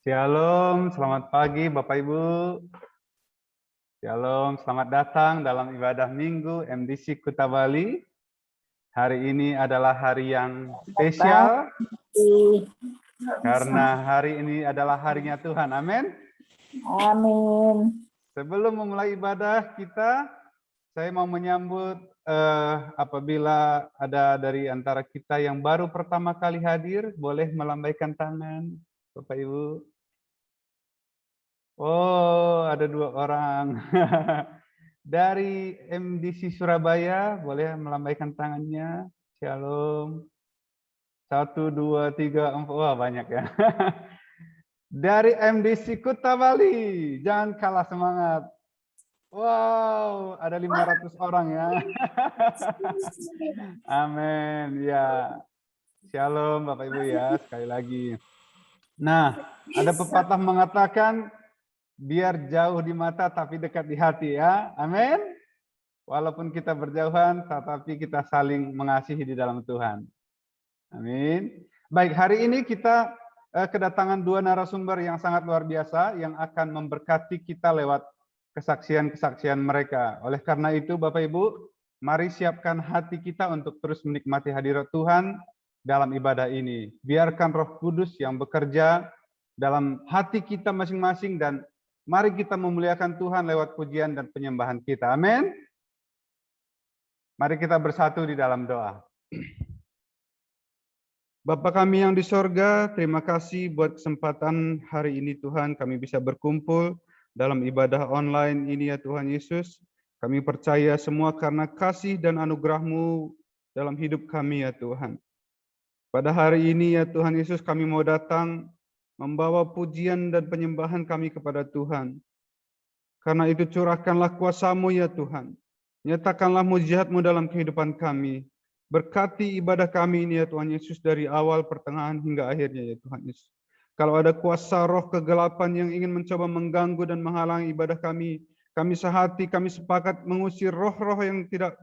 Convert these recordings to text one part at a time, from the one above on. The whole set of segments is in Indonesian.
Shalom, selamat pagi Bapak Ibu. Shalom, selamat datang dalam ibadah Minggu MDC Kuta Bali. Hari ini adalah hari yang spesial karena hari ini adalah harinya Tuhan. Amin. Amin. Sebelum memulai ibadah kita, saya mau menyambut apabila ada dari antara kita yang baru pertama kali hadir, boleh melambaikan tangan, Bapak Ibu. Oh, ada 2 orang. Dari MDC Surabaya, boleh melambaikan tangannya. Shalom. 1, 2, 3, 4. Wah, banyak ya. Dari MDC Kuta Bali, jangan kalah semangat. Wow, ada 500 orang ya. Amin. Ya. Shalom Bapak Ibu ya, sekali lagi. Nah, ada pepatah mengatakan, biar jauh di mata tapi dekat di hati ya. Amin. Walaupun kita berjauhan, tetapi kita saling mengasihi di dalam Tuhan. Amin. Baik, hari ini kita kedatangan 2 narasumber yang sangat luar biasa yang akan memberkati kita lewat kesaksian-kesaksian mereka. Oleh karena itu, Bapak Ibu, mari siapkan hati kita untuk terus menikmati hadirat Tuhan dalam ibadah ini. Biarkan Roh Kudus yang bekerja dalam hati kita masing-masing dan mari kita memuliakan Tuhan lewat pujian dan penyembahan kita. Amin. Mari kita bersatu di dalam doa. Bapa kami yang di sorga, terima kasih buat kesempatan hari ini Tuhan kami bisa berkumpul dalam ibadah online ini ya Tuhan Yesus. Kami percaya semua karena kasih dan anugerah-Mu dalam hidup kami ya Tuhan. Pada hari ini ya Tuhan Yesus kami mau datang membawa pujian dan penyembahan kami kepada Tuhan. Karena itu curahkanlah kuasa-Mu ya Tuhan. Nyatakanlah mujizat-Mu dalam kehidupan kami. Berkati ibadah kami ini ya Tuhan Yesus dari awal, pertengahan hingga akhirnya ya Tuhan Yesus. Kalau ada kuasa roh kegelapan yang ingin mencoba mengganggu dan menghalangi ibadah kami sehati, kami sepakat mengusir roh-roh yang tidak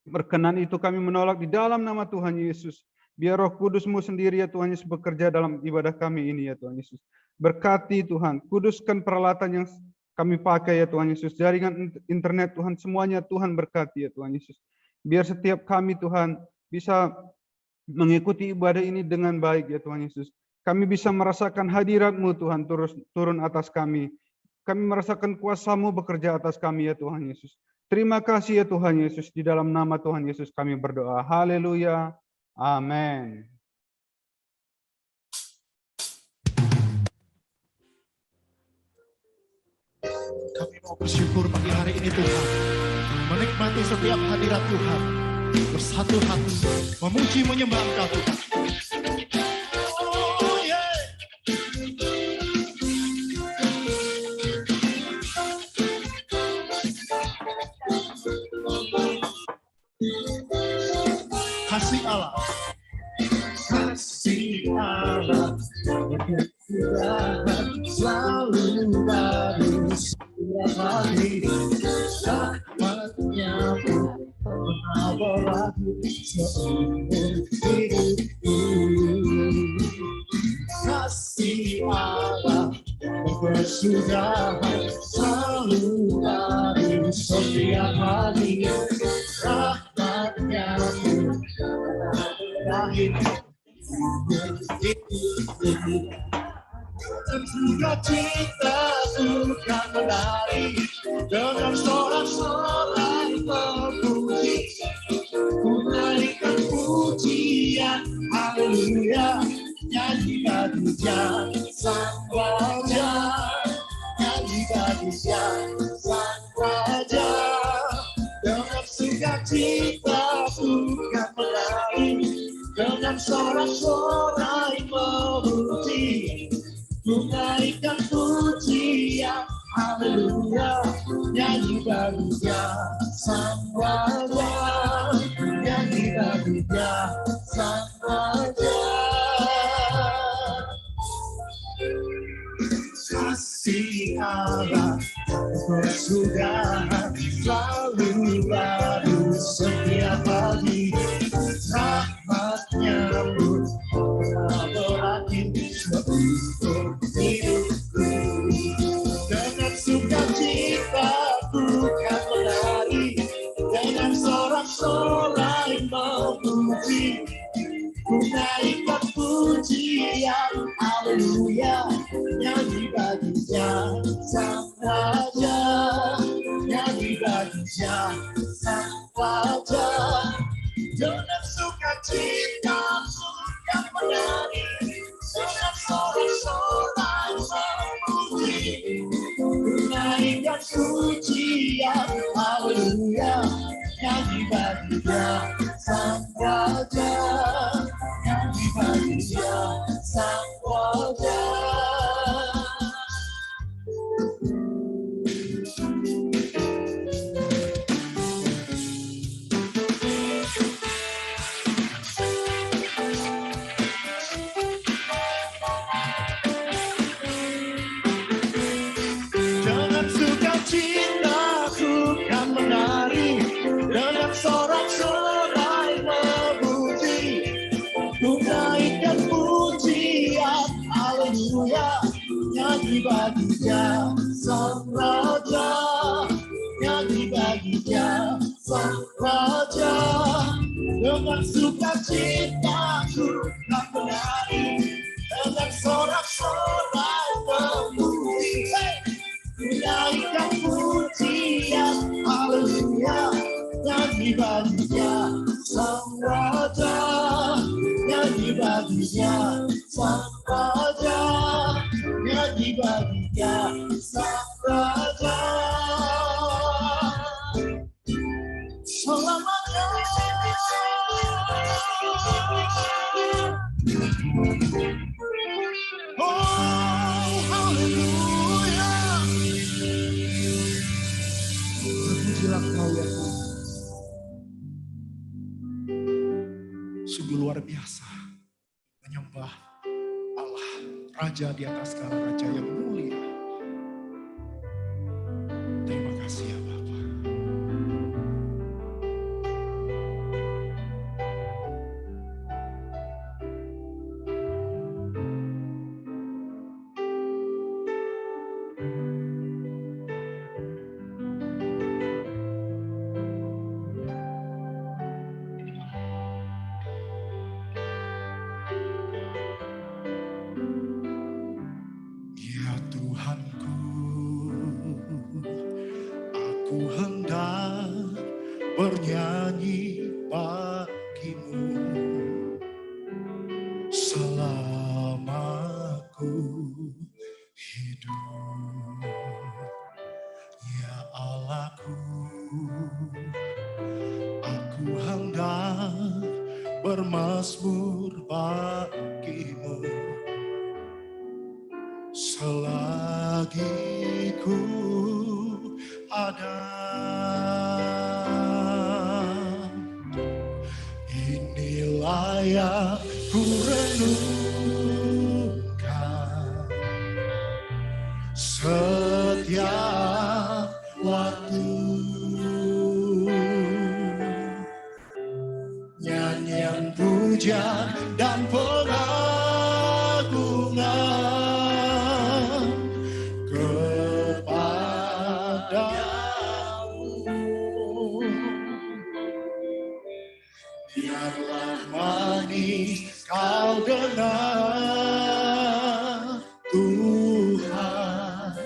berkenan itu, kami menolak di dalam nama Tuhan Yesus. Biar Roh Kudus-Mu sendiri ya Tuhan Yesus bekerja dalam ibadah kami ini ya Tuhan Yesus. Berkati Tuhan, kuduskan peralatan yang kami pakai ya Tuhan Yesus. Jaringan internet Tuhan, semuanya Tuhan berkati ya Tuhan Yesus. Biar setiap kami Tuhan bisa mengikuti ibadah ini dengan baik ya Tuhan Yesus. Kami bisa merasakan hadirat-Mu Tuhan turun atas kami. Kami merasakan kuasa-Mu bekerja atas kami ya Tuhan Yesus. Terima kasih ya Tuhan Yesus. Di dalam nama Tuhan Yesus kami berdoa. Haleluya. Amin. Kami mau bersyukur pagi hari ini Tuhan. Menikmati setiap hadirat Tuhan. Bersatu hati. Memuji menyembah Engkau Tuhan. Oh, yeah. Kasih Allah. Kasih Allah. Selalu baru setiap hari. Rahmatnya pun pernah berlaku seumur hidupku. Kasih Allah berkesudahan selalu baru setiap hari. Rahmatnya pun pernah berakhir. Dan juga cinta bukan menari dengan sorak-sorai memuji, ku naikkan pujian, haleluya, nyanyikan pujian sang raja, nyanyikan pujian sang raja, dengan sukacita bukan menari, dengan sorak-sorai memuji, ku naikkan pujian, haleluya, nyanyikan pujian sang raja, nyanyikan pujian sang raja. Kasih Allah bersudahan selalu baru setiap pagi. Rahmatnya pun tak berakhir seumur hidup. haleluya, nyanyi bagi Dia Sang Raja, nyanyi bagi Dia Sang Raja. Dengan sukacita yang menari, dengan sorak-sorai memuji, menaikkan pujian, haleluya, nyanyi bagi Dia Sang Raja, nyanyi bagi Dia Sang Raja. Dengan sukacitaku kan menari, dengan sorak-sorai memuji, menaikkan pujian, haleluya, nyanyi bagi Dia Sang Raja, nyanyi bagi Dia Sang Raja. Dengan sukacitaku kan menari, dengan sorak-sorai memuji, menaikkan pujian, haleluya, nyanyi bagi Dia Sang Raja, nyanyi bagi Dia Sang Raja, nyanyi bagi Dia Sang Raja. Selamanya. Oh, haleluya. Terpujilah Kau ya Tuhan. Sungguh luar biasa menyembah Allah, Raja di atas segala raja yang mulia. Terima kasih ya Bapa. Ya Tuhanku, aku hendak bernyanyi bagi-Mu selama ku hidup. Ya Allahku, aku hendak bermazmur bagi-Mu selagi ku ada. Inilah yang ku renungkan setiap waktu. Nyanyian pujian dan pengagungan kepadamu. Biarlah manis kau dengar Tuhan,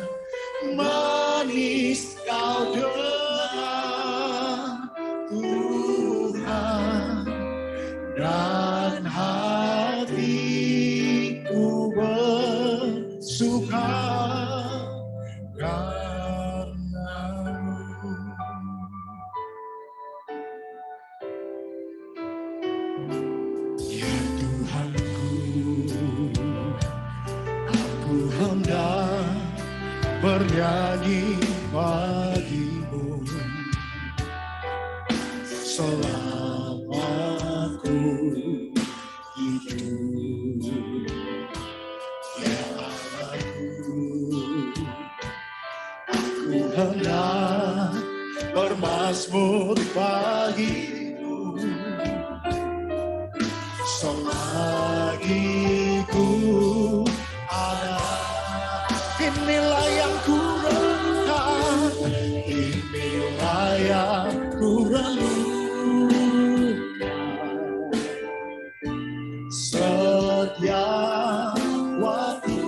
manis kau dengar Tuhan, dan hatiku bersuka karena-Mu. Ya Tuhanku, aku hendak bernyanyi bagi-Mu selama ku hidup. Ya Allahku, aku hendak bermazmur bagi-Mu selagi ku ada. Inilah yang ku renungkan, inilah yang ku renungkan setiap waktu.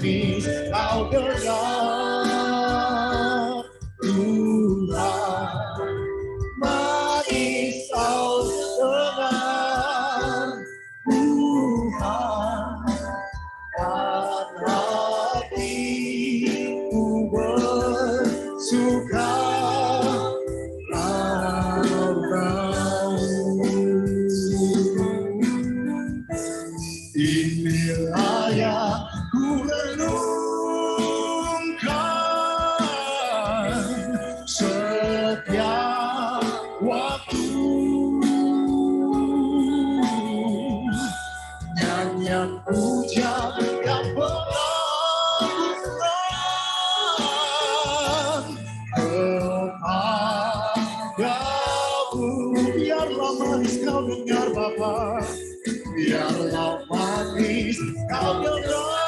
manis kau dengar Tuhan, manis kau dengar Tuhan, dan hatiku bersuka inilah yang ku renungkan setiap waktu, nyanyian pujian yang pengagungan kepadamu. Biarlah manis kau dengar Bapa, biarlah manis kau dengar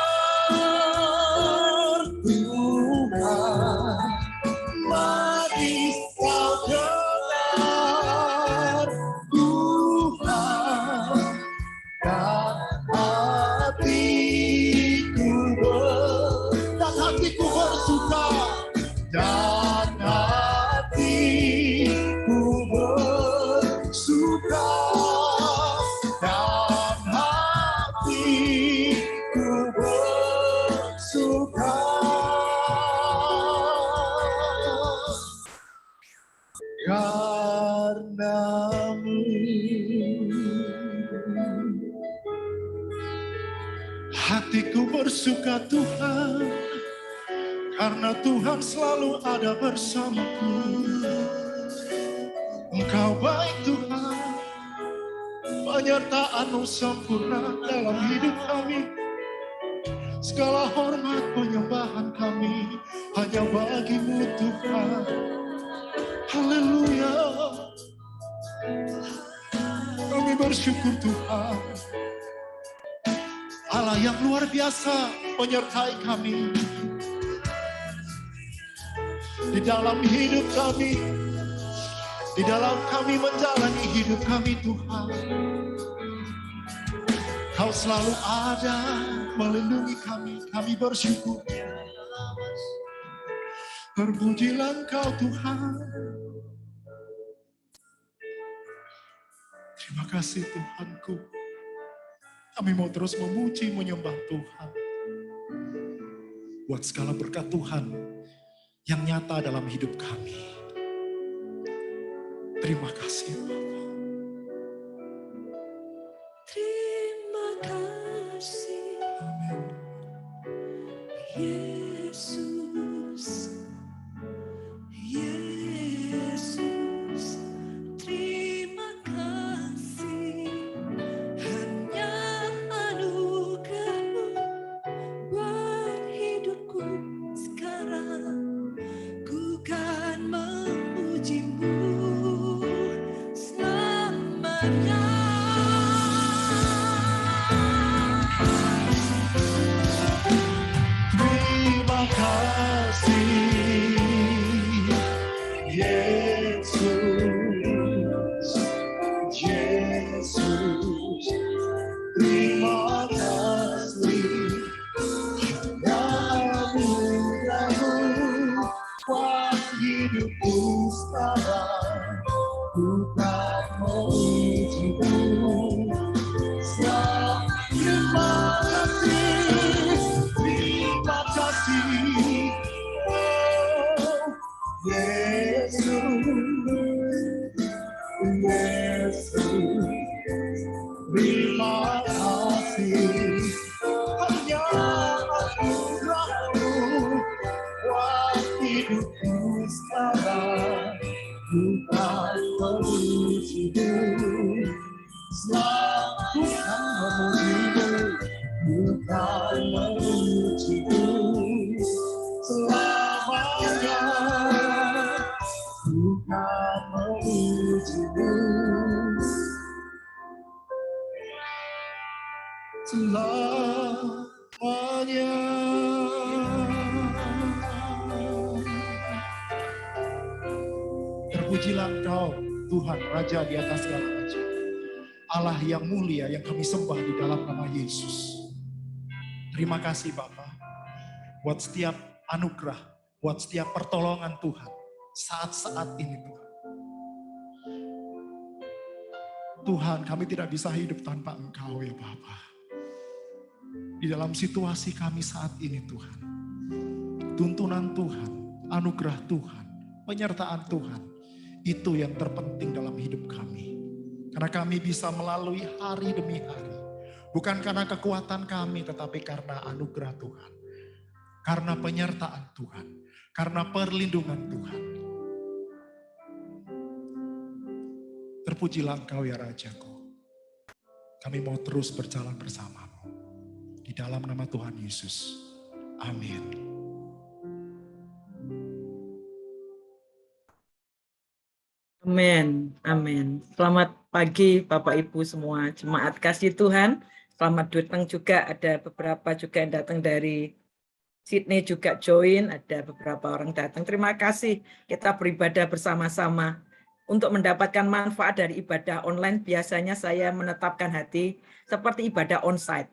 Tuhan, manis kau dengar Tuhan, dan hatiku bersuka, dan hatiku bersuka, dan hatiku bersuka karena-Mu. Hatiku bersuka Tuhan, karena Tuhan selalu ada bersamaku. Engkau baik Tuhan, penyertaan-Mu sempurna dalam hidup kami. Segala hormat penyembahan kami hanya bagi-Mu Tuhan. Haleluya. Kami bersyukur Tuhan, Allah yang luar biasa menyertai kami di dalam hidup kami, di dalam kami menjalani hidup kami Tuhan. Kau selalu ada melindungi kami bersyukur. Terpujilah Engkau Tuhan. Terima kasih Tuhanku. Kami mau terus memuji, menyembah Tuhan. Buat segala berkat Tuhan yang nyata dalam hidup kami. Terima kasih Bapa. Terima kasih. Amin. Yesus, Yesus, terima kasih. Hanya anugerah-Mu buat hidupku sekarang. Ku kan memuji-Mu selamanya. Terima kasih Yesus, Yesus, terima kasih hanya anugerah-Mu buat hidupku sekarang. Ku kan memuji-Mu selamanya. Terima kasih, oh Yesus, Yesus, terima kasih hanya anugerah-Mu buat hidupku sekarang. Ku kan memuji-Mu selamanya. Bukan memuji-Mu selamanya, bukan memuji-Mu selamanya. Terpujilah Engkau Tuhan Raja di atas segala raja, Allah yang mulia yang kami sembah di dalam nama Yesus. Terima kasih Bapa. buat setiap anugerah, buat setiap pertolongan Tuhan saat-saat ini Tuhan. Tuhan, kami tidak bisa hidup tanpa Engkau ya Bapa. Di dalam situasi kami saat ini Tuhan, tuntunan Tuhan, anugerah Tuhan, penyertaan Tuhan, itu yang terpenting dalam hidup kami. Karena kami bisa melalui hari demi hari, bukan karena kekuatan kami, tetapi karena anugerah Tuhan, karena penyertaan Tuhan, karena perlindungan Tuhan. Terpujilah Engkau ya Rajaku. Kami mau terus berjalan bersamamu. Di dalam nama Tuhan Yesus. Amin. Amin, amin. Selamat pagi Bapak Ibu semua jemaat kasih Tuhan. Selamat datang juga, ada beberapa juga yang datang dari Sydney juga join, ada beberapa orang datang. Terima kasih kita beribadah bersama-sama. Untuk mendapatkan manfaat dari ibadah online, biasanya saya menetapkan hati seperti ibadah onsite.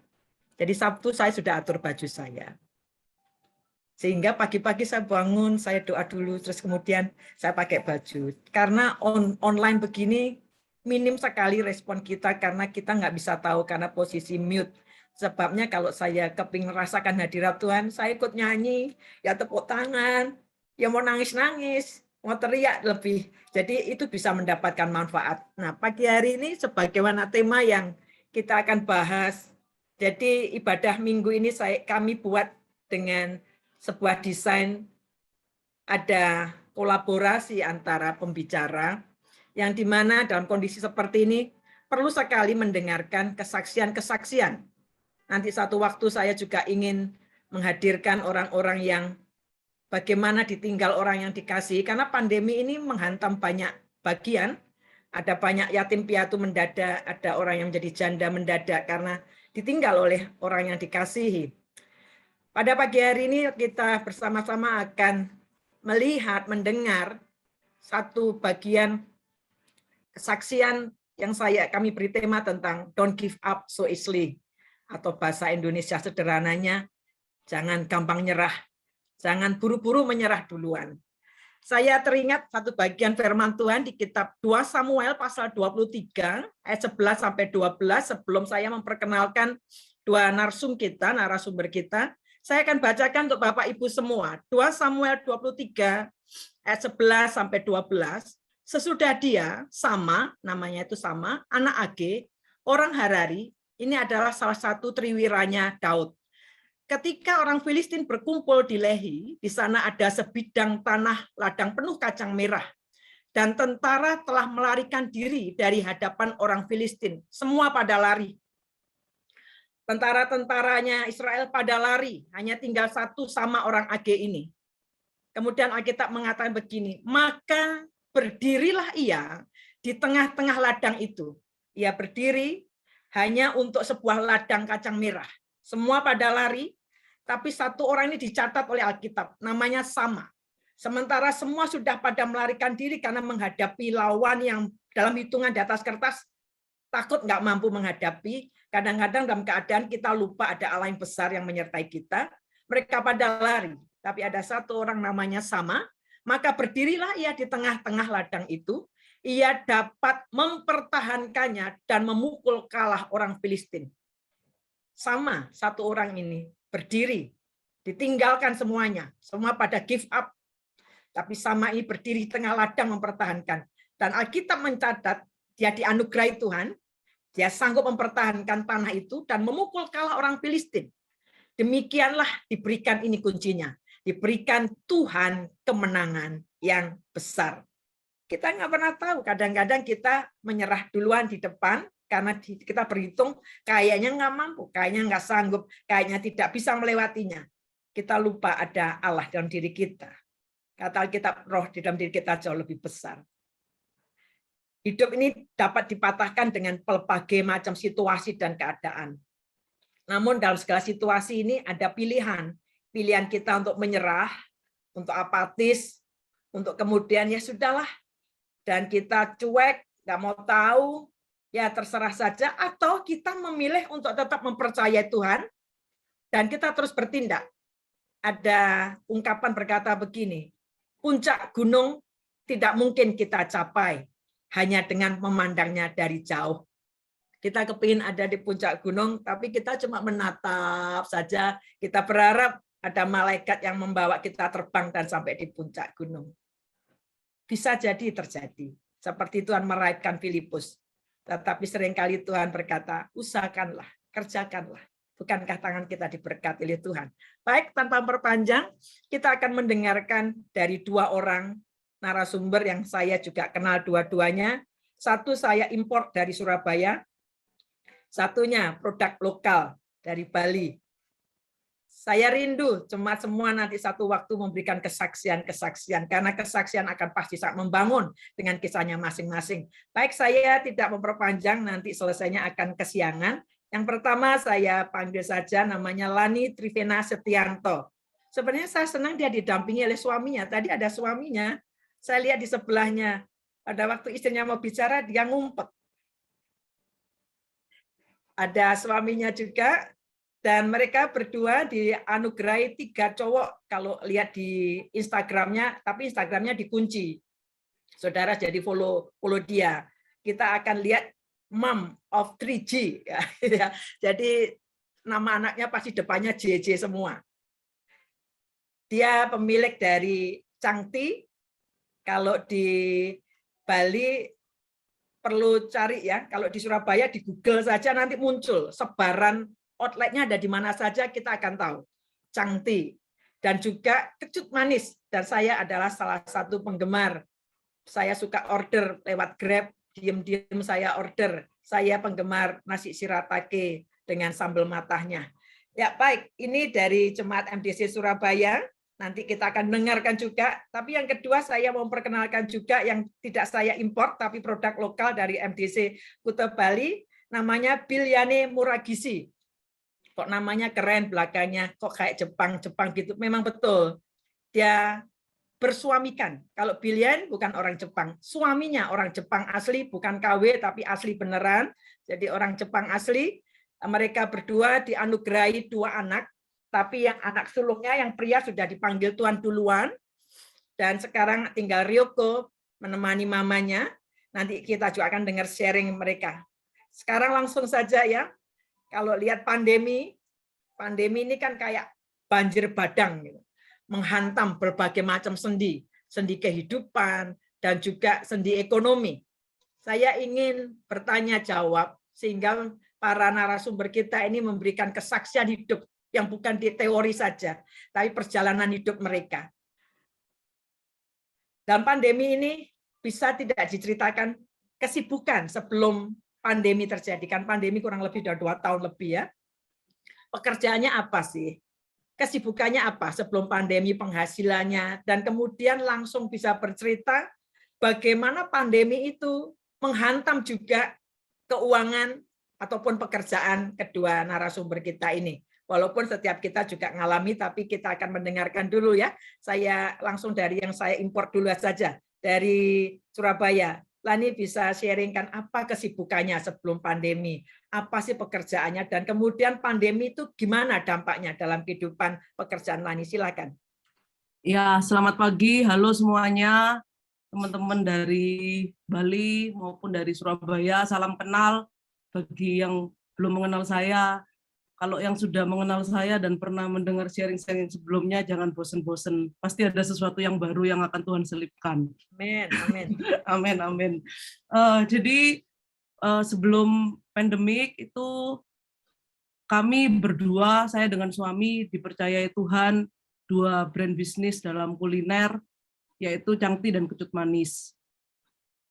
Jadi Sabtu saya sudah atur baju saya. Sehingga pagi-pagi saya bangun, saya doa dulu, terus kemudian saya pakai baju. Karena online begini, minim sekali respon kita karena kita nggak bisa tahu karena posisi mute. Sebabnya kalau saya kepingin merasakan hadirat Tuhan, saya ikut nyanyi, ya tepuk tangan, ya mau nangis-nangis, mau teriak lebih. Jadi itu bisa mendapatkan manfaat. Nah, pagi hari ini sebagaimana tema yang kita akan bahas, jadi ibadah minggu ini kami buat dengan sebuah desain, ada kolaborasi antara pembicara, yang dimana dalam kondisi seperti ini perlu sekali mendengarkan kesaksian-kesaksian. Nanti satu waktu saya juga ingin menghadirkan orang-orang yang bagaimana ditinggal orang yang dikasihi, karena pandemi ini menghantam banyak bagian, ada banyak yatim piatu mendadak, ada orang yang menjadi janda mendadak karena ditinggal oleh orang yang dikasihi. Pada pagi hari ini kita bersama-sama akan melihat, mendengar satu bagian kesaksian yang kami beri tema tentang don't give up so easily, atau bahasa Indonesia sederhananya, jangan gampang nyerah, jangan buru-buru menyerah duluan. Saya teringat satu bagian firman Tuhan di kitab 2 Samuel pasal 23 ayat 11 sampai 12. Sebelum saya memperkenalkan dua narasumber kita, saya akan bacakan untuk Bapak Ibu semua. 2 Samuel 23 ayat 11 sampai 12. Sesudah dia, Sama, namanya itu Sama, anak Age, orang Harari, ini adalah salah satu triwiranya Daud. Ketika orang Filistin berkumpul di Lehi, di sana ada sebidang tanah ladang penuh kacang merah. Dan tentara telah melarikan diri dari hadapan orang Filistin. Semua pada lari. Tentara-tentaranya Israel pada lari. Hanya tinggal satu Sama orang Age ini. Kemudian Alkitab mengatakan begini, maka berdirilah ia di tengah-tengah ladang itu. Ia berdiri hanya untuk sebuah ladang kacang merah. Semua pada lari. Tapi satu orang ini dicatat oleh Alkitab, namanya Sama. Sementara semua sudah pada melarikan diri karena menghadapi lawan yang dalam hitungan di atas kertas takut nggak mampu menghadapi. Kadang-kadang dalam keadaan kita lupa ada Allah yang besar yang menyertai kita. Mereka pada lari, tapi ada satu orang namanya Sama. Maka berdirilah ia di tengah-tengah ladang itu. Ia dapat mempertahankannya dan memukul kalah orang Filistin. Sama satu orang ini berdiri, ditinggalkan semuanya, semua pada give up. Tapi Sama ini berdiri di tengah ladang mempertahankan. Dan Alkitab mencatat, dia dianugerahi Tuhan, dia sanggup mempertahankan tanah itu dan memukul kalah orang Filistin. Demikianlah diberikan ini kuncinya, diberikan Tuhan kemenangan yang besar. Kita nggak pernah tahu, kadang-kadang kita menyerah duluan di depan, karena kita berhitung kayaknya nggak mampu, kayaknya nggak sanggup, kayaknya tidak bisa melewatinya. Kita lupa ada Allah dalam diri kita. Kata Alkitab, roh di dalam diri kita jauh lebih besar. Hidup ini dapat dipatahkan dengan berbagai macam situasi dan keadaan. Namun dalam segala situasi ini ada pilihan. Pilihan kita untuk menyerah, untuk apatis, untuk kemudian ya sudahlah. Dan kita cuek, nggak mau tahu, ya terserah saja, atau kita memilih untuk tetap mempercayai Tuhan dan kita terus bertindak. ada ungkapan berkata begini, puncak gunung tidak mungkin kita capai hanya dengan memandangnya dari jauh. Kita kepingin ada di puncak gunung, tapi kita cuma menatap saja. Kita berharap ada malaikat yang membawa kita terbang dan sampai di puncak gunung. Bisa jadi terjadi. Seperti Tuhan meraihkan Filipus. Tetapi seringkali Tuhan berkata, usahakanlah, kerjakanlah. Bukankah tangan kita diberkati oleh Tuhan? Baik, tanpa perpanjang, kita akan mendengarkan dari dua orang narasumber yang saya juga kenal dua-duanya. Satu saya import dari Surabaya, satunya produk lokal dari Bali. Saya rindu jemaat semua nanti satu waktu memberikan kesaksian-kesaksian, karena kesaksian akan pasti sangat membangun dengan kisahnya masing-masing. Baik, saya tidak memperpanjang, nanti selesainya akan kesiangan. Yang pertama saya panggil saja, namanya Lani Trivena Setianto. Sebenarnya saya senang dia didampingi oleh suaminya. Tadi ada suaminya, saya lihat di sebelahnya. Pada waktu istrinya mau bicara, dia ngumpet. Ada suaminya juga. Dan mereka berdua dianugerahi 3 cowok kalau lihat di Instagramnya, tapi Instagramnya dikunci. Saudara jadi follow dia. Kita akan lihat mom of 3G. Ya. Jadi nama anaknya pasti depannya JJ semua. Dia pemilik dari Cangti. Kalau di Bali perlu cari ya, kalau di Surabaya di Google saja nanti muncul sebaran outletnya ada di mana saja, kita akan tahu. Cangti. Dan juga kecut manis. Dan saya adalah salah satu penggemar. Saya suka order lewat Grab, diam-diam saya order. Saya penggemar nasi shiratake dengan sambal matahnya. Ya baik, ini dari Jemaat MDC Surabaya. Nanti kita akan dengarkan juga. Tapi yang kedua saya mau memperkenalkan juga yang tidak saya import, tapi produk lokal dari MDC Kuta Bali. Namanya Bilyane Muragisi. Kok namanya keren belakangnya, kok kayak Jepang gitu. Memang betul, dia bersuamikan. Kalau Billian bukan orang Jepang, suaminya orang Jepang asli, bukan KW, tapi asli beneran. Jadi orang Jepang asli. Mereka berdua dianugerahi 2 anak, tapi yang anak sulungnya, yang pria sudah dipanggil Tuhan duluan. Dan sekarang tinggal Ryoko menemani mamanya. Nanti kita juga akan dengar sharing mereka. Sekarang langsung saja ya. Kalau lihat pandemi ini kan kayak banjir badang, gitu. Menghantam berbagai macam sendi kehidupan, dan juga sendi ekonomi. Saya ingin bertanya jawab, sehingga para narasumber kita ini memberikan kesaksian hidup, yang bukan di teori saja, tapi perjalanan hidup mereka. Dan pandemi ini bisa tidak diceritakan kesibukan sebelum pandemi terjadi, kan pandemi kurang lebih sudah 2 tahun lebih ya. Pekerjaannya apa sih? Kesibukannya apa sebelum pandemi, penghasilannya, dan kemudian langsung bisa bercerita bagaimana pandemi itu menghantam juga keuangan ataupun pekerjaan kedua narasumber kita ini. Walaupun setiap kita juga ngalami, tapi kita akan mendengarkan dulu ya. Saya langsung dari yang saya import dulu saja, dari Surabaya. Lani bisa sharingkan apa kesibukannya sebelum pandemi, apa sih pekerjaannya, dan kemudian pandemi itu gimana dampaknya dalam kehidupan pekerjaan Lani. Silakan. Ya, selamat pagi, halo semuanya, teman-teman dari Bali maupun dari Surabaya, salam kenal bagi yang belum mengenal saya. Kalau yang sudah mengenal saya dan pernah mendengar sharing-sharing sebelumnya, jangan bosen-bosen. Pasti ada sesuatu yang baru yang akan Tuhan selipkan. Amin, amin. Amin, amin. Jadi sebelum pandemik itu kami berdua, saya dengan suami dipercayai Tuhan 2 brand bisnis dalam kuliner, yaitu Cangti dan Kecut Manis.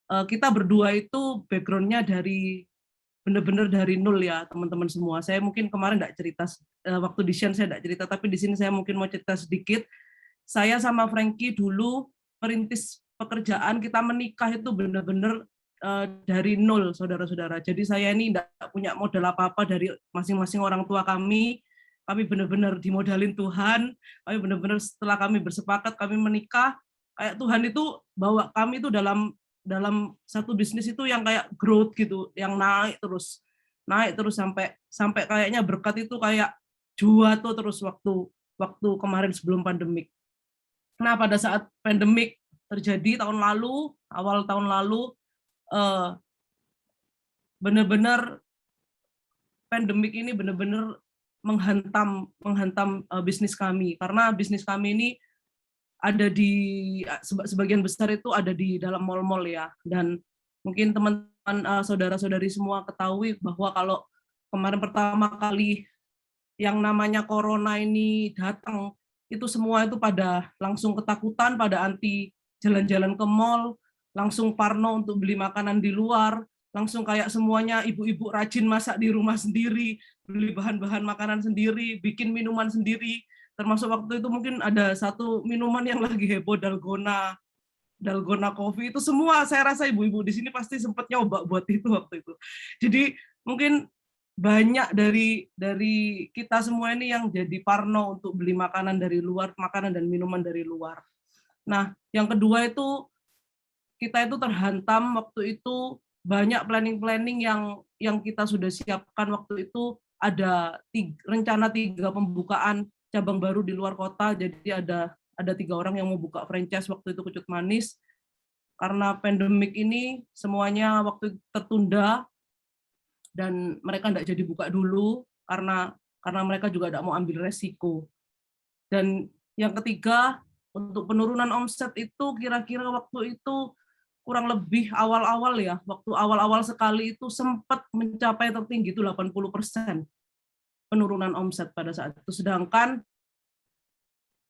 Kita berdua itu background-nya dari benar-benar dari nol ya teman-teman semua. Saya mungkin kemarin enggak cerita, waktu di Shen saya enggak cerita, tapi di sini saya mungkin mau cerita sedikit. Saya sama Frankie dulu merintis pekerjaan, kita menikah itu benar-benar dari nol, saudara-saudara. Jadi saya ini enggak punya modal apa-apa dari masing-masing orang tua kami. Kami benar-benar dimodalin Tuhan. Kami benar-benar setelah kami bersepakat, kami menikah, kayak Tuhan itu bawa kami itu dalam satu bisnis itu yang kayak growth gitu, yang naik terus sampai kayaknya berkat itu kayak jatuh terus waktu waktu kemarin sebelum pandemik. Nah, pada saat pandemik terjadi tahun lalu, awal tahun lalu, benar-benar pandemik ini benar-benar menghantam bisnis kami, karena bisnis kami ini ada di sebagian besar itu ada di dalam mal-mal ya, dan mungkin teman-teman saudara-saudari semua ketahui bahwa kalau kemarin pertama kali yang namanya corona ini datang, itu semua itu pada langsung ketakutan, pada anti jalan-jalan ke mall, langsung parno untuk beli makanan di luar, langsung kayak semuanya ibu-ibu rajin masak di rumah sendiri, beli bahan-bahan makanan sendiri, bikin minuman sendiri, termasuk waktu itu mungkin ada satu minuman yang lagi heboh, dalgona coffee, itu semua saya rasa ibu-ibu di sini pasti sempat nyoba buat itu waktu itu. Jadi mungkin banyak dari kita semua ini yang jadi parno untuk beli makanan dari luar, makanan dan minuman dari luar. Nah, yang kedua itu kita itu terhantam waktu itu banyak planning yang kita sudah siapkan waktu itu, ada rencana 3 pembukaan cabang baru di luar kota, jadi ada 3 orang yang mau buka franchise waktu itu Kecut Manis. Karena pandemik ini semuanya waktu tertunda dan mereka tidak jadi buka dulu karena mereka juga tidak mau ambil resiko. Dan yang ketiga, untuk penurunan omset itu kira-kira waktu itu kurang lebih awal-awal ya, waktu awal-awal sekali itu sempat mencapai tertinggi itu 80% penurunan omset pada saat itu. Sedangkan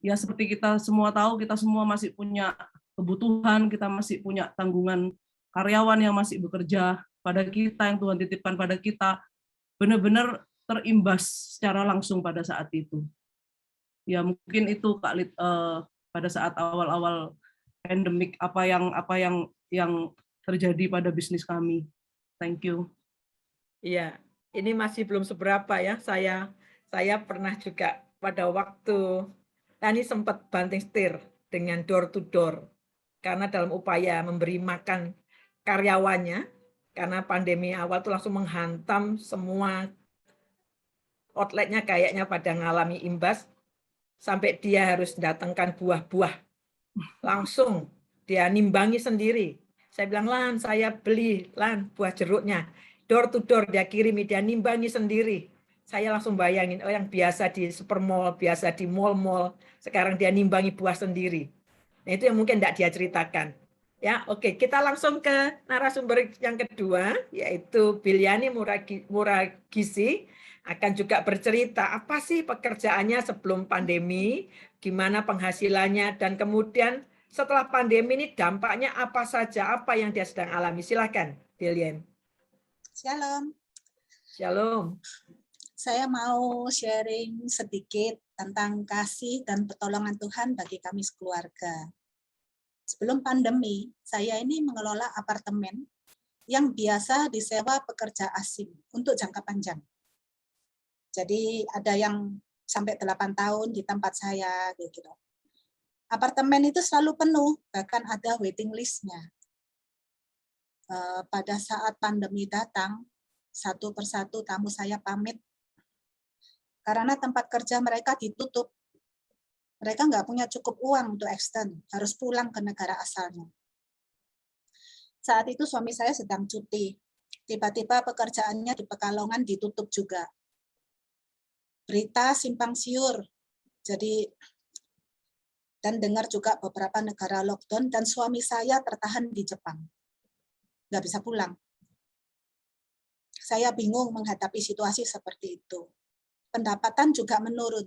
ya seperti kita semua tahu, kita semua masih punya kebutuhan, kita masih punya tanggungan karyawan yang masih bekerja pada kita, yang Tuhan titipkan pada kita, benar-benar terimbas secara langsung pada saat itu. Ya mungkin itu Kak Lid, pada saat awal-awal pandemik apa yang terjadi pada bisnis kami. Thank you. Iya, ini masih belum seberapa ya. Saya pernah juga pada waktu Tani sempat banting setir dengan door to door karena dalam upaya memberi makan karyawannya, karena pandemi awal itu langsung menghantam semua outletnya, kayaknya pada ngalami imbas sampai dia harus datangkan buah-buah langsung dia nimbangi sendiri. Saya bilang, Lan, saya beli Lan buah jeruknya, door to door dia kirimi, dia nimbangi sendiri. Saya langsung bayangin, oh yang biasa di supermall, biasa di mall-mall, sekarang dia nimbangi buah sendiri. Nah itu yang mungkin tidak dia ceritakan. Ya, oke, kita langsung ke narasumber yang kedua, yaitu Biliani Muragisi, akan juga bercerita apa sih pekerjaannya sebelum pandemi, gimana penghasilannya, dan kemudian setelah pandemi ini dampaknya apa saja, apa yang dia sedang alami. Silakan, Bilian. Shalom. Shalom. Saya mau sharing sedikit tentang kasih dan pertolongan Tuhan bagi kami sekeluarga. Sebelum pandemi, saya ini mengelola apartemen yang biasa disewa pekerja asing untuk jangka panjang. Jadi ada yang sampai 8 tahun di tempat saya gitu. Apartemen itu selalu penuh, bahkan ada waiting list-nya. Pada saat pandemi datang, satu persatu tamu saya pamit karena tempat kerja mereka ditutup. Mereka nggak punya cukup uang untuk extend, harus pulang ke negara asalnya. Saat itu suami saya sedang cuti. Tiba-tiba pekerjaannya di Pekalongan ditutup juga. Berita simpang siur. Jadi, dan dengar juga beberapa negara lockdown, dan suami saya tertahan di Jepang. Nggak bisa pulang. Saya bingung menghadapi situasi seperti itu. Pendapatan juga menurun.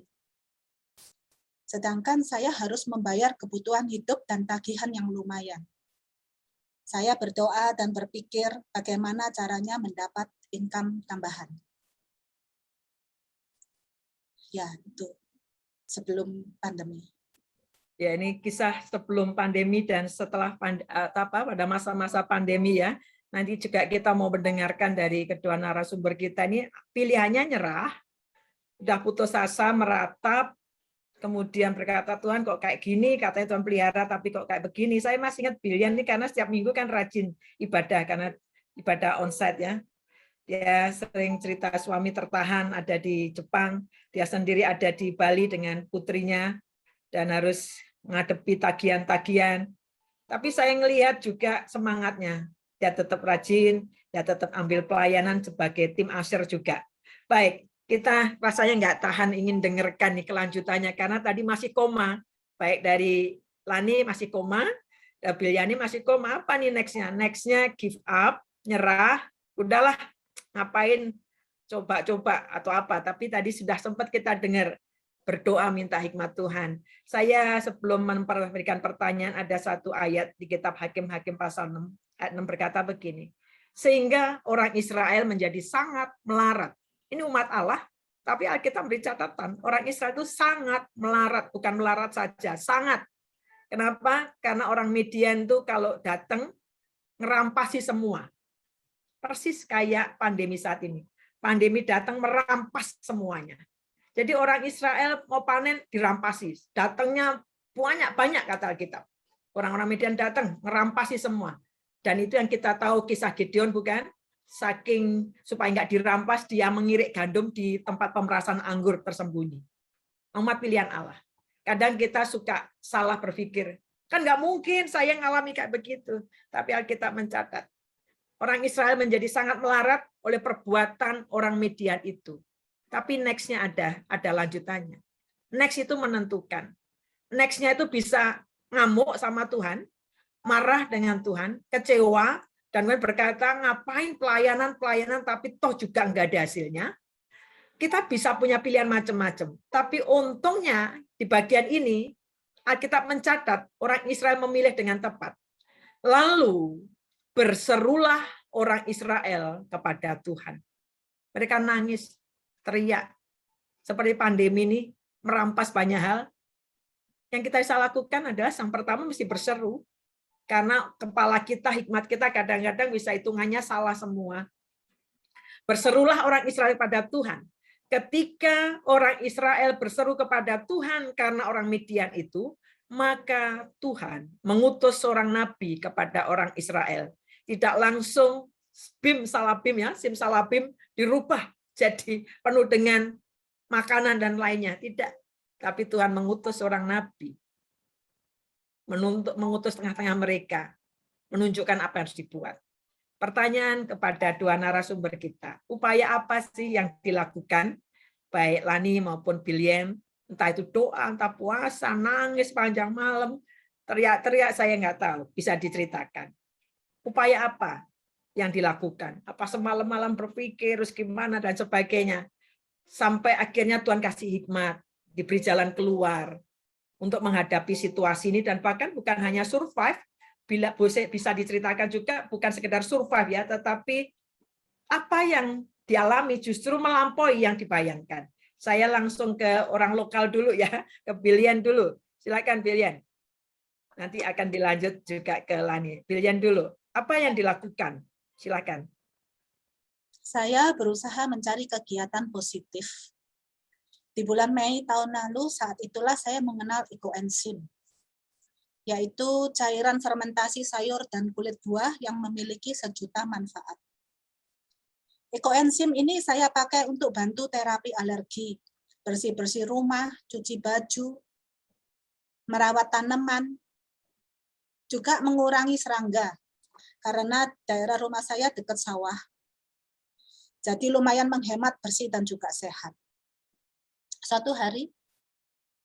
Sedangkan saya harus membayar kebutuhan hidup dan tagihan yang lumayan. Saya berdoa dan berpikir bagaimana caranya mendapat income tambahan. Ya, itu sebelum pandemi. Ya, ini kisah sebelum pandemi dan setelah pada masa-masa pandemi ya. Nanti juga kita mau mendengarkan dari kedua narasumber kita ini, pilihannya nyerah, udah putus asa, meratap, kemudian berkata, Tuhan kok kayak gini, katanya Tuhan pelihara, tapi kok kayak begini. Saya masih ingat Bilian ini karena setiap minggu kan rajin ibadah, karena ibadah onsite ya. Dia sering cerita suami tertahan ada di Jepang, dia sendiri ada di Bali dengan putrinya dan harus menghadapi tagihan-tagihan. Tapi saya ngelihat juga semangatnya. Dia tetap rajin, dia tetap ambil pelayanan sebagai tim Asher juga. Baik, kita rasanya nggak tahan ingin dengarkan nih kelanjutannya karena tadi masih koma. Baik dari Lani masih koma, Bilyani masih koma. Apa nih nextnya? Nextnya give up, nyerah, udahlah ngapain coba-coba atau apa. Tapi tadi sudah sempat kita dengar berdoa minta hikmat Tuhan. Saya sebelum memberikan pertanyaan ada satu ayat di kitab Hakim-Hakim pasal 6 ayat 6 berkata begini. Sehingga orang Israel menjadi sangat melarat. Ini umat Allah, tapi Alkitab beri catatan orang Israel itu sangat melarat, bukan melarat saja, sangat. Kenapa? Karena orang Midian itu kalau datang ngerampasi semua. Persis kayak pandemi saat ini. Pandemi datang merampas semuanya. Jadi orang Israel mau panen dirampasi. Datangnya banyak kata Alkitab. Orang-orang Midian datang merampasi semua. Dan itu yang kita tahu kisah Gideon bukan? Saking supaya nggak dirampas dia mengirik gandum di tempat pemerasan anggur tersembunyi. Umat pilihan Allah. Kadang kita suka salah berpikir. Kan nggak mungkin saya ngalami kayak begitu. Tapi Alkitab mencatat. Orang Israel menjadi sangat melarat oleh perbuatan orang Midian itu. Tapi next-nya ada lanjutannya. Next itu menentukan. Next-nya itu bisa ngamuk sama Tuhan, marah dengan Tuhan, kecewa, dan berkata ngapain pelayanan tapi toh juga nggak ada hasilnya. Kita bisa punya pilihan macam-macam. Tapi untungnya di bagian ini, Alkitab mencatat orang Israel memilih dengan tepat. Lalu berserulah orang Israel kepada Tuhan. Mereka nangis, teriak. Seperti pandemi ini, merampas banyak hal. Yang kita bisa lakukan adalah yang pertama mesti berseru. Karena kepala kita, hikmat kita kadang-kadang bisa hitungannya salah semua. Berserulah orang Israel pada Tuhan. Ketika orang Israel berseru kepada Tuhan karena orang Midian itu, maka Tuhan mengutus seorang nabi kepada orang Israel. Tidak langsung simsalabim dirubah jadi penuh dengan makanan dan lainnya. Tidak. Tapi Tuhan mengutus seorang nabi. Mengutus tengah-tengah mereka. Menunjukkan apa yang harus dibuat. Pertanyaan kepada dua narasumber kita. Upaya apa sih yang dilakukan? Baik Lani maupun Billiam. Entah itu doa, entah puasa, nangis panjang malam. Teriak-teriak saya nggak tahu. Bisa diceritakan. Upaya apa yang dilakukan? Apa semalam-malam berpikir, terus gimana, dan sebagainya. Sampai akhirnya Tuhan kasih hikmat. Diberi jalan keluar. Untuk menghadapi situasi ini. Dan bahkan bukan hanya survive. Bila bisa diceritakan juga bukan sekedar survive ya, tetapi apa yang dialami justru melampaui yang dibayangkan. Saya langsung ke orang lokal dulu ya, ke Billian dulu. Silakan Billian. Nanti akan dilanjut juga ke Lani. Billian dulu. Apa yang dilakukan? Silakan. Saya berusaha mencari kegiatan positif. Di bulan Mei tahun lalu, saat itulah saya mengenal ekoenzim, yaitu cairan fermentasi sayur dan kulit buah yang memiliki sejuta manfaat. Ekoenzim ini saya pakai untuk bantu terapi alergi, bersih-bersih rumah, cuci baju, merawat tanaman, juga mengurangi serangga, karena daerah rumah saya dekat sawah. Jadi lumayan menghemat bersih dan juga sehat. Suatu hari,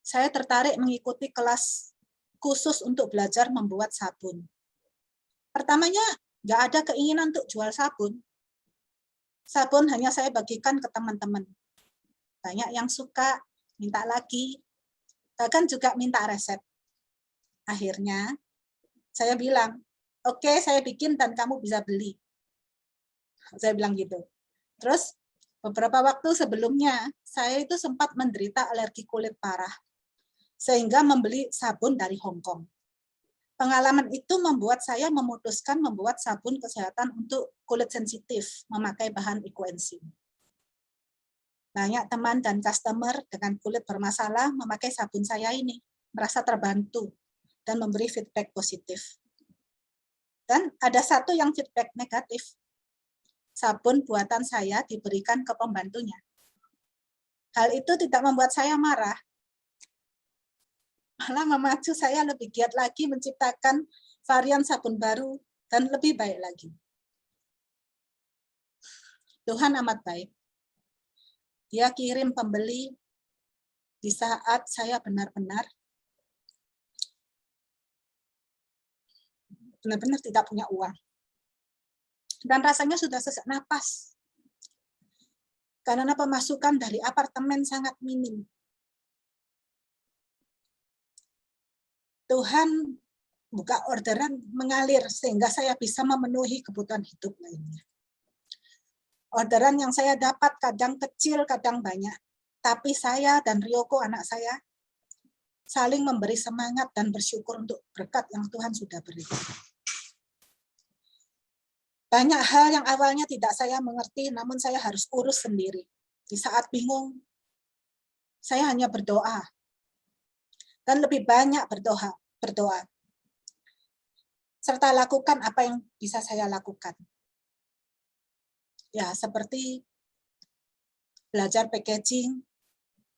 saya tertarik mengikuti kelas khusus untuk belajar membuat sabun. Pertamanya nggak ada keinginan untuk jual sabun. Sabun hanya saya bagikan ke teman-teman. Banyak yang suka, minta lagi, bahkan juga minta resep. Akhirnya saya bilang, oke, saya bikin dan kamu bisa beli. Saya bilang gitu. Terus beberapa waktu sebelumnya, saya itu sempat menderita alergi kulit parah. Sehingga membeli sabun dari Hong Kong. Pengalaman itu membuat saya memutuskan membuat sabun kesehatan untuk kulit sensitif, memakai bahan ekoenzim. Banyak teman dan customer dengan kulit bermasalah memakai sabun saya ini, merasa terbantu dan memberi feedback positif. Dan ada satu yang feedback negatif. sabun buatan saya diberikan ke pembantunya. Hal itu tidak membuat saya marah, malah memacu saya lebih giat lagi menciptakan varian sabun baru dan lebih baik lagi. Tuhan amat baik. Dia kirim pembeli di saat saya benar-benar tidak punya uang. Dan rasanya sudah sesak napas. Karena pemasukan dari apartemen sangat minim. Tuhan buka orderan mengalir sehingga saya bisa memenuhi kebutuhan hidup lainnya. Orderan yang saya dapat kadang kecil, kadang banyak. Tapi saya dan Ryoko anak saya saling memberi semangat dan bersyukur untuk berkat yang Tuhan sudah berikan. Banyak hal yang awalnya tidak saya mengerti, namun saya harus urus sendiri. Di saat bingung, saya hanya berdoa. Dan lebih banyak berdoa. Serta lakukan apa yang bisa saya lakukan. Ya, seperti belajar packaging,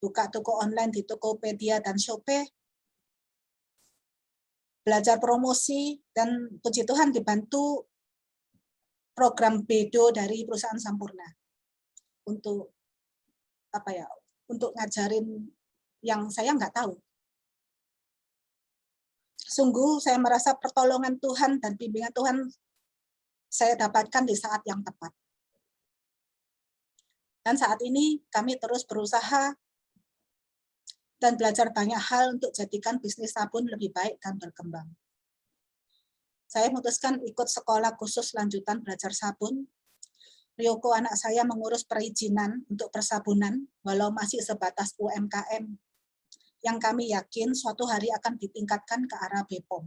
buka toko online di Tokopedia dan Shopee, belajar promosi, dan puji Tuhan dibantu program Bedo dari perusahaan Sampurna untuk untuk ngajarin yang saya nggak tahu. Sungguh saya merasa pertolongan Tuhan dan bimbingan Tuhan saya dapatkan di saat yang tepat. Dan saat ini kami terus berusaha dan belajar banyak hal untuk jadikan bisnis sabun lebih baik dan berkembang. Saya memutuskan ikut sekolah khusus lanjutan belajar sabun. Ryoko anak saya mengurus perizinan untuk persabunan, walau masih sebatas UMKM, yang kami yakin suatu hari akan ditingkatkan ke arah BPOM.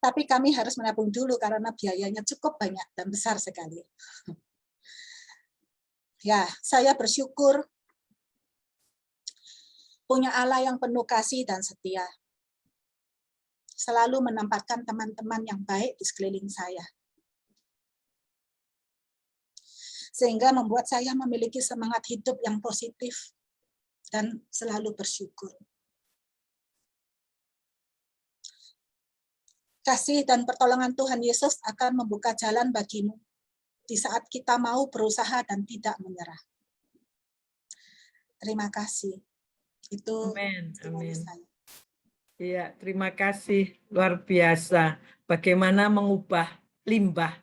Tapi kami harus menabung dulu karena biayanya cukup banyak dan besar sekali. Ya, saya bersyukur punya Allah yang penuh kasih dan setia. Selalu menempatkan teman-teman yang baik di sekeliling saya. Sehingga membuat saya memiliki semangat hidup yang positif dan selalu bersyukur. Kasih dan pertolongan Tuhan Yesus akan membuka jalan bagimu di saat kita mau berusaha dan tidak menyerah. Terima kasih. Itu Amin. Amin. saya. Iya, terima kasih. Luar biasa. Bagaimana mengubah limbah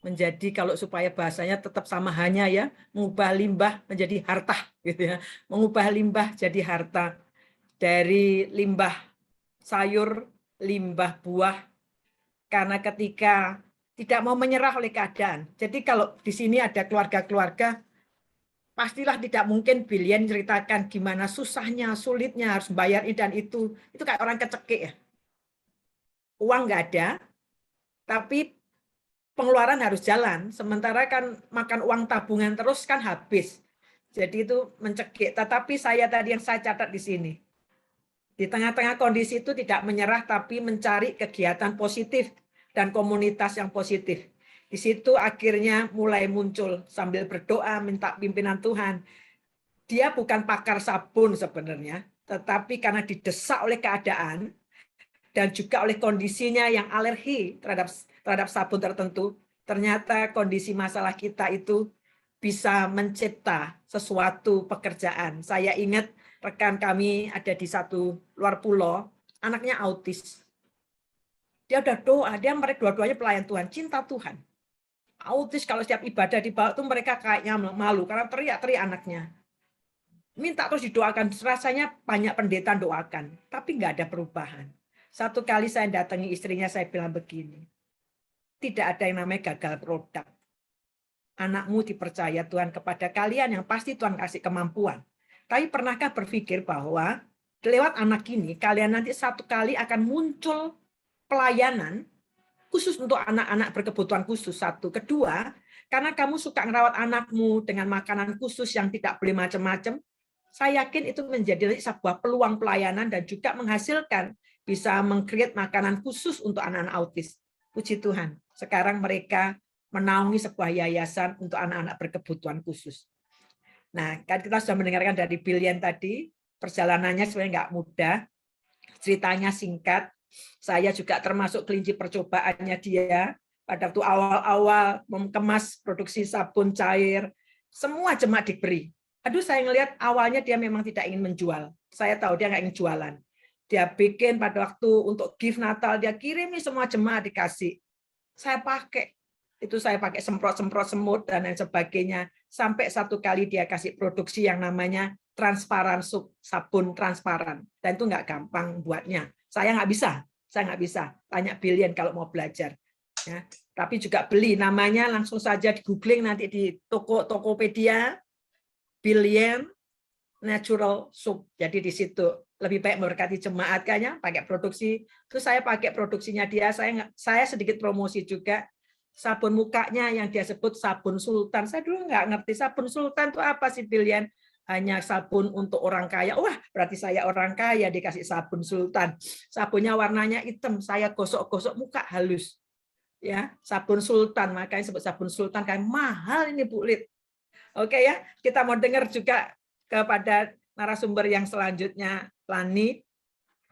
menjadi, kalau supaya bahasanya tetap sama hanya ya, mengubah limbah menjadi harta gitu ya. Mengubah limbah jadi harta. Dari limbah sayur, limbah buah, karena ketika tidak mau menyerah oleh keadaan. Jadi kalau di sini ada keluarga-keluarga, pastilah tidak mungkin Bilian ceritakan gimana susahnya, sulitnya harus bayar ini dan itu. Itu kayak orang kecekik ya. Uang nggak ada, tapi pengeluaran harus jalan. Sementara kan makan uang tabungan terus kan habis. Jadi itu mencekik. Tetapi saya tadi yang saya catat di sini, di tengah-tengah kondisi itu tidak menyerah, tapi mencari kegiatan positif dan komunitas yang positif. Di situ akhirnya mulai muncul sambil berdoa, minta pimpinan Tuhan. Dia bukan pakar sabun sebenarnya, tetapi karena didesak oleh keadaan dan juga oleh kondisinya yang alergi terhadap sabun tertentu, ternyata kondisi masalah kita itu bisa mencipta sesuatu pekerjaan. Saya ingat rekan kami ada di satu luar pulau, anaknya autis. Dia udah doa, dia mereka dua-duanya pelayan Tuhan, cinta Tuhan. Autis kalau setiap ibadah dibawa tuh mereka kayaknya malu karena teriak-teriak anaknya. Minta terus didoakan, rasanya banyak pendeta doakan, tapi nggak ada perubahan. Satu kali saya datangi istrinya, saya bilang begini, tidak ada yang namanya gagal produk. Anakmu dipercaya Tuhan kepada kalian yang pasti Tuhan kasih kemampuan. Tapi pernahkah berpikir bahwa lewat anak ini, kalian nanti satu kali akan muncul pelayanan khusus untuk anak-anak berkebutuhan khusus, satu. Kedua, karena kamu suka ngerawat anakmu dengan makanan khusus yang tidak boleh macam-macam, saya yakin itu menjadi sebuah peluang pelayanan dan juga menghasilkan bisa meng-create makanan khusus untuk anak-anak autis. Puji Tuhan, sekarang mereka menaungi sebuah yayasan untuk anak-anak berkebutuhan khusus. Nah, kan kita sudah mendengarkan dari Billian tadi, perjalanannya sebenarnya nggak mudah, ceritanya singkat. Saya juga termasuk kelinci percobaannya dia. Pada waktu awal-awal mengemas produksi sabun cair, semua jemaat diberi. Aduh, saya ngelihat awalnya dia memang tidak ingin menjual. Saya tahu dia nggak ingin jualan. Dia bikin pada waktu untuk gift Natal, dia kirimi semua jemaat dikasih. Saya pakai. Itu saya pakai semprot-semprot semut dan lain sebagainya. Sampai satu kali dia kasih produksi yang namanya transparan sabun transparan. Dan itu nggak gampang buatnya. Saya nggak bisa. Tanya Billian kalau mau belajar. Ya, tapi juga beli, namanya langsung saja di googling nanti di Tokopedia, Billian Natural Soap. Jadi di situ lebih baik memberkati jemaat kayaknya pakai produksi. Terus saya pakai produksinya dia. Saya sedikit promosi juga. Sabun mukanya yang dia sebut sabun sultan. Saya dulu nggak ngerti sabun sultan itu apa sih, Billian? Hanya sabun untuk orang kaya. Wah, berarti saya orang kaya dikasih sabun sultan. Sabunnya warnanya hitam. Saya gosok-gosok muka halus. Ya, sabun sultan. Makanya sebut sabun sultan. Kayak mahal ini, Bu Lid. Oke ya, kita mau dengar juga kepada narasumber yang selanjutnya, Lani.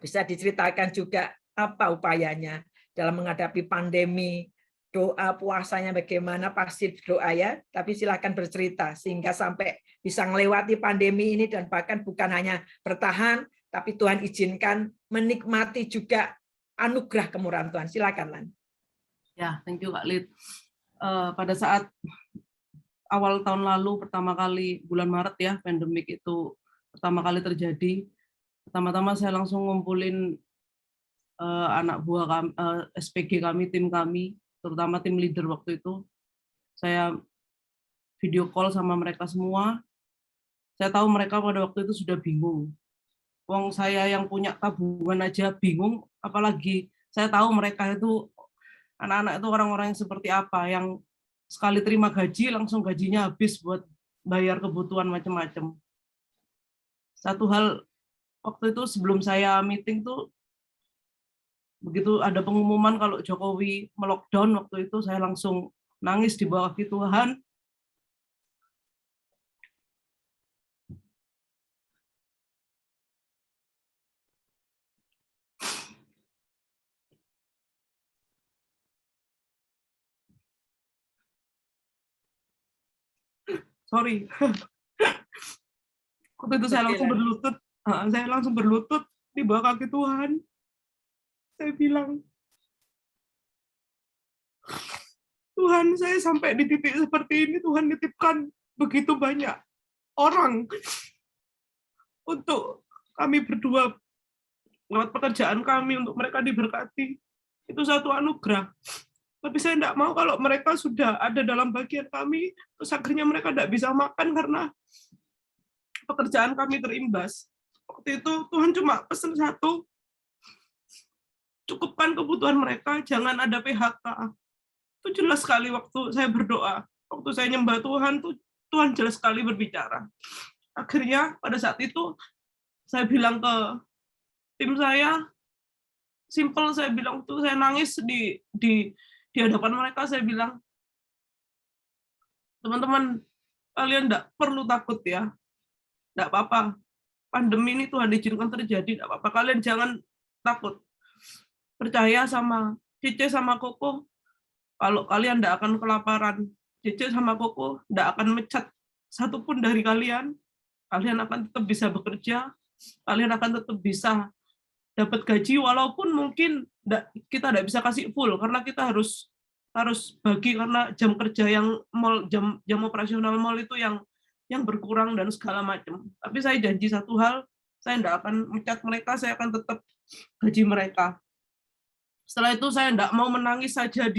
Bisa diceritakan juga apa upayanya dalam menghadapi pandemi. Doa puasanya bagaimana, pasti doa ya, tapi silakan bercerita sehingga sampai bisa melewati pandemi ini dan bahkan bukan hanya bertahan, tapi Tuhan izinkan menikmati juga anugerah kemurahan Tuhan. Silakan, Lan. Ya, thank you Kak Lid. Pada saat awal tahun lalu pertama kali bulan Maret ya, pandemik itu pertama kali terjadi. Pertama-tama saya langsung ngumpulin anak buah kami, SPG kami, tim kami, terutama tim leader waktu itu. Saya video call sama mereka semua. Saya tahu mereka pada waktu itu sudah bingung. Wong saya yang punya tabungan aja bingung, apalagi saya tahu mereka itu anak-anak itu orang-orang yang seperti apa, yang sekali terima gaji langsung gajinya habis buat bayar kebutuhan macam-macam. Satu hal waktu itu sebelum saya meeting tuh, begitu ada pengumuman kalau Jokowi melockdown waktu itu, saya langsung nangis di bawah kaki Tuhan. Sorry. Waktu itu saya langsung berlutut di bawah kaki Tuhan. Saya bilang, Tuhan, saya sampai di titik seperti ini, Tuhan nitipkan begitu banyak orang untuk kami berdua lewat pekerjaan kami, untuk mereka diberkati. Itu satu anugerah. Tapi saya tidak mau kalau mereka sudah ada dalam bagian kami, terus akhirnya mereka tidak bisa makan karena pekerjaan kami terimbas. Waktu itu Tuhan cuma pesan satu, cukupkan kebutuhan mereka, jangan ada PHK. Itu jelas sekali waktu saya berdoa. Waktu saya nyembah Tuhan, Tuhan jelas sekali berbicara. Akhirnya pada saat itu, saya bilang ke tim saya, simple, saya bilang tuh, saya nangis di hadapan mereka, saya bilang, teman-teman, kalian tidak perlu takut ya. Tidak apa-apa. Pandemi ini Tuhan izinkan terjadi, tidak apa-apa. Kalian jangan takut. Percaya sama Cice sama Koko, kalau kalian tidak akan kelaparan. Cice sama Koko tidak akan mecat satupun dari kalian. Kalian akan tetap bisa bekerja. Kalian akan tetap bisa dapat gaji, walaupun mungkin kita tidak bisa kasih full, karena kita harus bagi, karena jam kerja yang mall, jam operasional mall itu yang berkurang dan segala macam. Tapi saya janji satu hal, saya tidak akan mecat mereka, saya akan tetap gaji mereka. Setelah itu saya tidak mau menangis saja,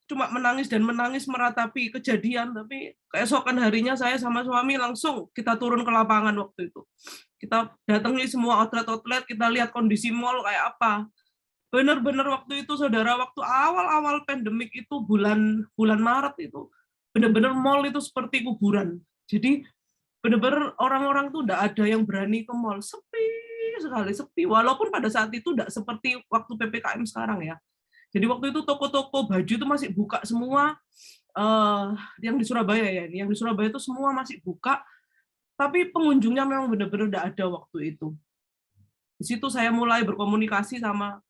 cuma menangis dan menangis meratapi kejadian, tapi keesokan harinya saya sama suami langsung kita turun ke lapangan waktu itu. Kita datangi semua outlet-outlet, kita lihat kondisi mall kayak apa. Benar-benar waktu itu, saudara, waktu awal-awal pandemik itu bulan Maret itu, benar-benar mall itu seperti kuburan. Jadi benar-benar orang-orang tuh tidak ada yang berani ke mall, sepi sekali, sepi. Walaupun pada saat itu tidak seperti waktu PPKM sekarang ya. Jadi waktu itu toko-toko baju itu masih buka semua, yang di Surabaya ya, yang di Surabaya itu semua masih buka, tapi pengunjungnya memang benar-benar tidak ada waktu itu. Di situ saya mulai berkomunikasi sama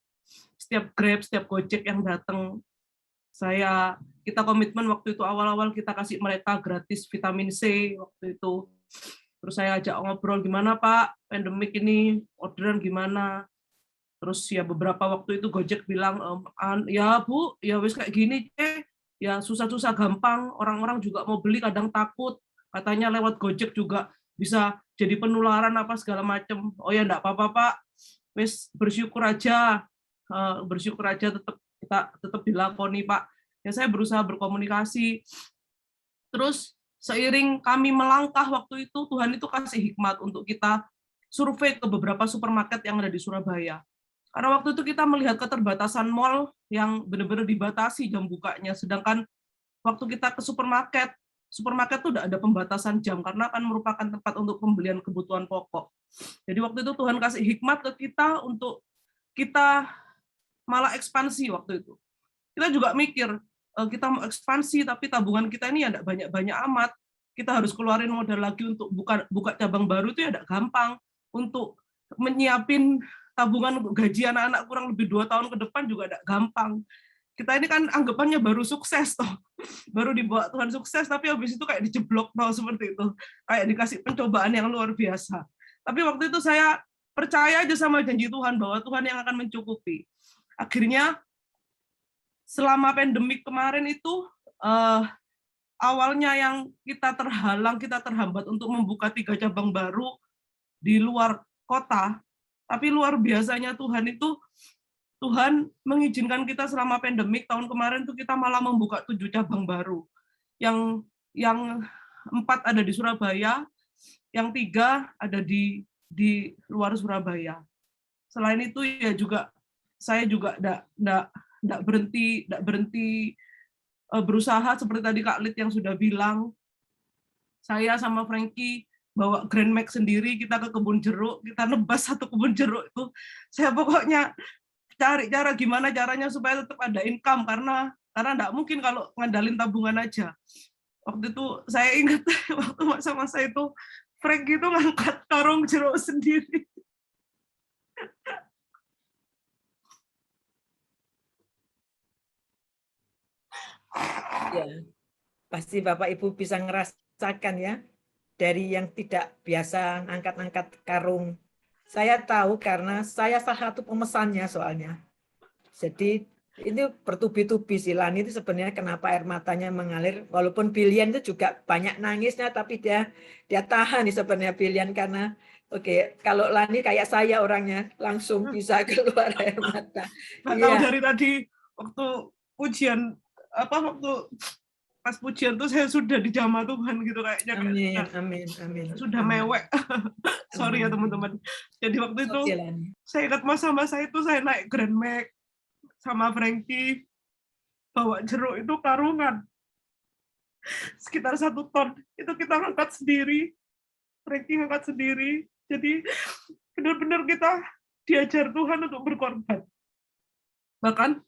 setiap Grab, setiap Gojek yang datang. Kita komitmen waktu itu awal-awal kita kasih mereka gratis vitamin C waktu itu. Terus saya ajak ngobrol, gimana Pak, pandemik ini orderan gimana? Terus ya beberapa waktu itu Gojek bilang, ya Bu, ya wis kayak gini ya susah-susah gampang, orang-orang juga mau beli kadang takut, katanya lewat Gojek juga bisa jadi penularan apa segala macam. Oh ya enggak apa-apa Pak, wis bersyukur aja kita tetap dilakoni Pak. Ya saya berusaha berkomunikasi. Terus seiring kami melangkah waktu itu, Tuhan itu kasih hikmat untuk kita survei ke beberapa supermarket yang ada di Surabaya. Karena waktu itu kita melihat keterbatasan mal yang benar-benar dibatasi jam bukanya, sedangkan waktu kita ke supermarket itu udah ada pembatasan jam karena akan merupakan tempat untuk pembelian kebutuhan pokok. Jadi waktu itu Tuhan kasih hikmat ke kita untuk kita malah ekspansi waktu itu. Kita juga mikir, kita mau ekspansi tapi tabungan kita ini ada banyak-banyak amat. Kita harus keluarin modal lagi untuk buka cabang baru itu ya tidak gampang. Untuk menyiapin tabungan untuk gaji anak-anak kurang lebih 2 tahun ke depan juga tidak gampang. Kita ini kan anggapannya baru sukses toh. Baru dibawa Tuhan sukses tapi habis itu kayak dijeblok toh seperti itu. Kayak dikasih pencobaan yang luar biasa. Tapi waktu itu saya percaya aja sama janji Tuhan bahwa Tuhan yang akan mencukupi. Akhirnya selama pandemik kemarin itu awalnya yang kita terhambat untuk membuka 3 cabang baru di luar kota, tapi luar biasanya Tuhan mengizinkan kita selama pandemik tahun kemarin itu kita malah membuka 7 cabang baru. Yang 4 ada di Surabaya, yang 3 ada di luar Surabaya. Selain itu ya juga saya juga enggak berhenti berusaha seperti tadi Kak Lid yang sudah bilang. Saya sama Frankie bawa Grand Max sendiri, kita ke kebun jeruk, kita nebas 1 kebun jeruk itu. Saya pokoknya cari cara gimana caranya supaya tetap ada income karena enggak mungkin kalau ngandalin tabungan aja. Waktu itu saya ingat waktu masa-masa itu Frankie itu ngangkat karung jeruk sendiri. Ya, pasti Bapak Ibu bisa ngerasakan ya, dari yang tidak biasa angkat-angkat karung. Saya tahu karena saya salah satu pemesannya soalnya. Jadi ini bertubi-tubi sih, Lani itu sebenarnya kenapa air matanya mengalir, walaupun Bilian itu juga banyak nangisnya, tapi dia tahan nih sebenarnya Bilian karena kalau Lani kayak saya orangnya langsung bisa keluar air mata. Tahu dari tadi waktu ujian waktu pas pujian tuh saya sudah dijamah Tuhan gitu kayaknya. Amin. Sudah mewek. Sorry ya teman-teman. Jadi waktu itu saya ingat masa-masa itu saya naik Grand Max sama Frankie bawa jeruk itu karungan sekitar 1 ton. Itu kita ngangkat sendiri. Frankie ngangkat sendiri. Jadi benar-benar kita diajar Tuhan untuk berkorban. Bahkan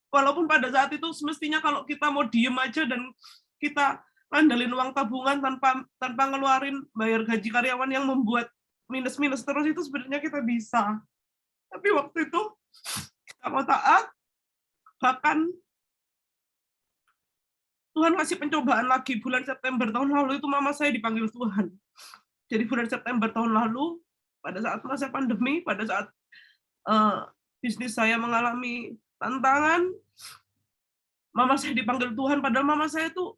walaupun pada saat itu semestinya kalau kita mau diem aja dan kita ngandelin uang tabungan tanpa ngeluarin bayar gaji karyawan yang membuat minus-minus terus itu sebenarnya kita bisa. Tapi waktu itu kita mau taat, bahkan Tuhan kasih pencobaan lagi bulan September tahun lalu itu mama saya dipanggil Tuhan. Jadi bulan September tahun lalu pada saat masa pandemi, pada saat bisnis saya mengalami tantangan, mama saya dipanggil Tuhan, padahal mama saya itu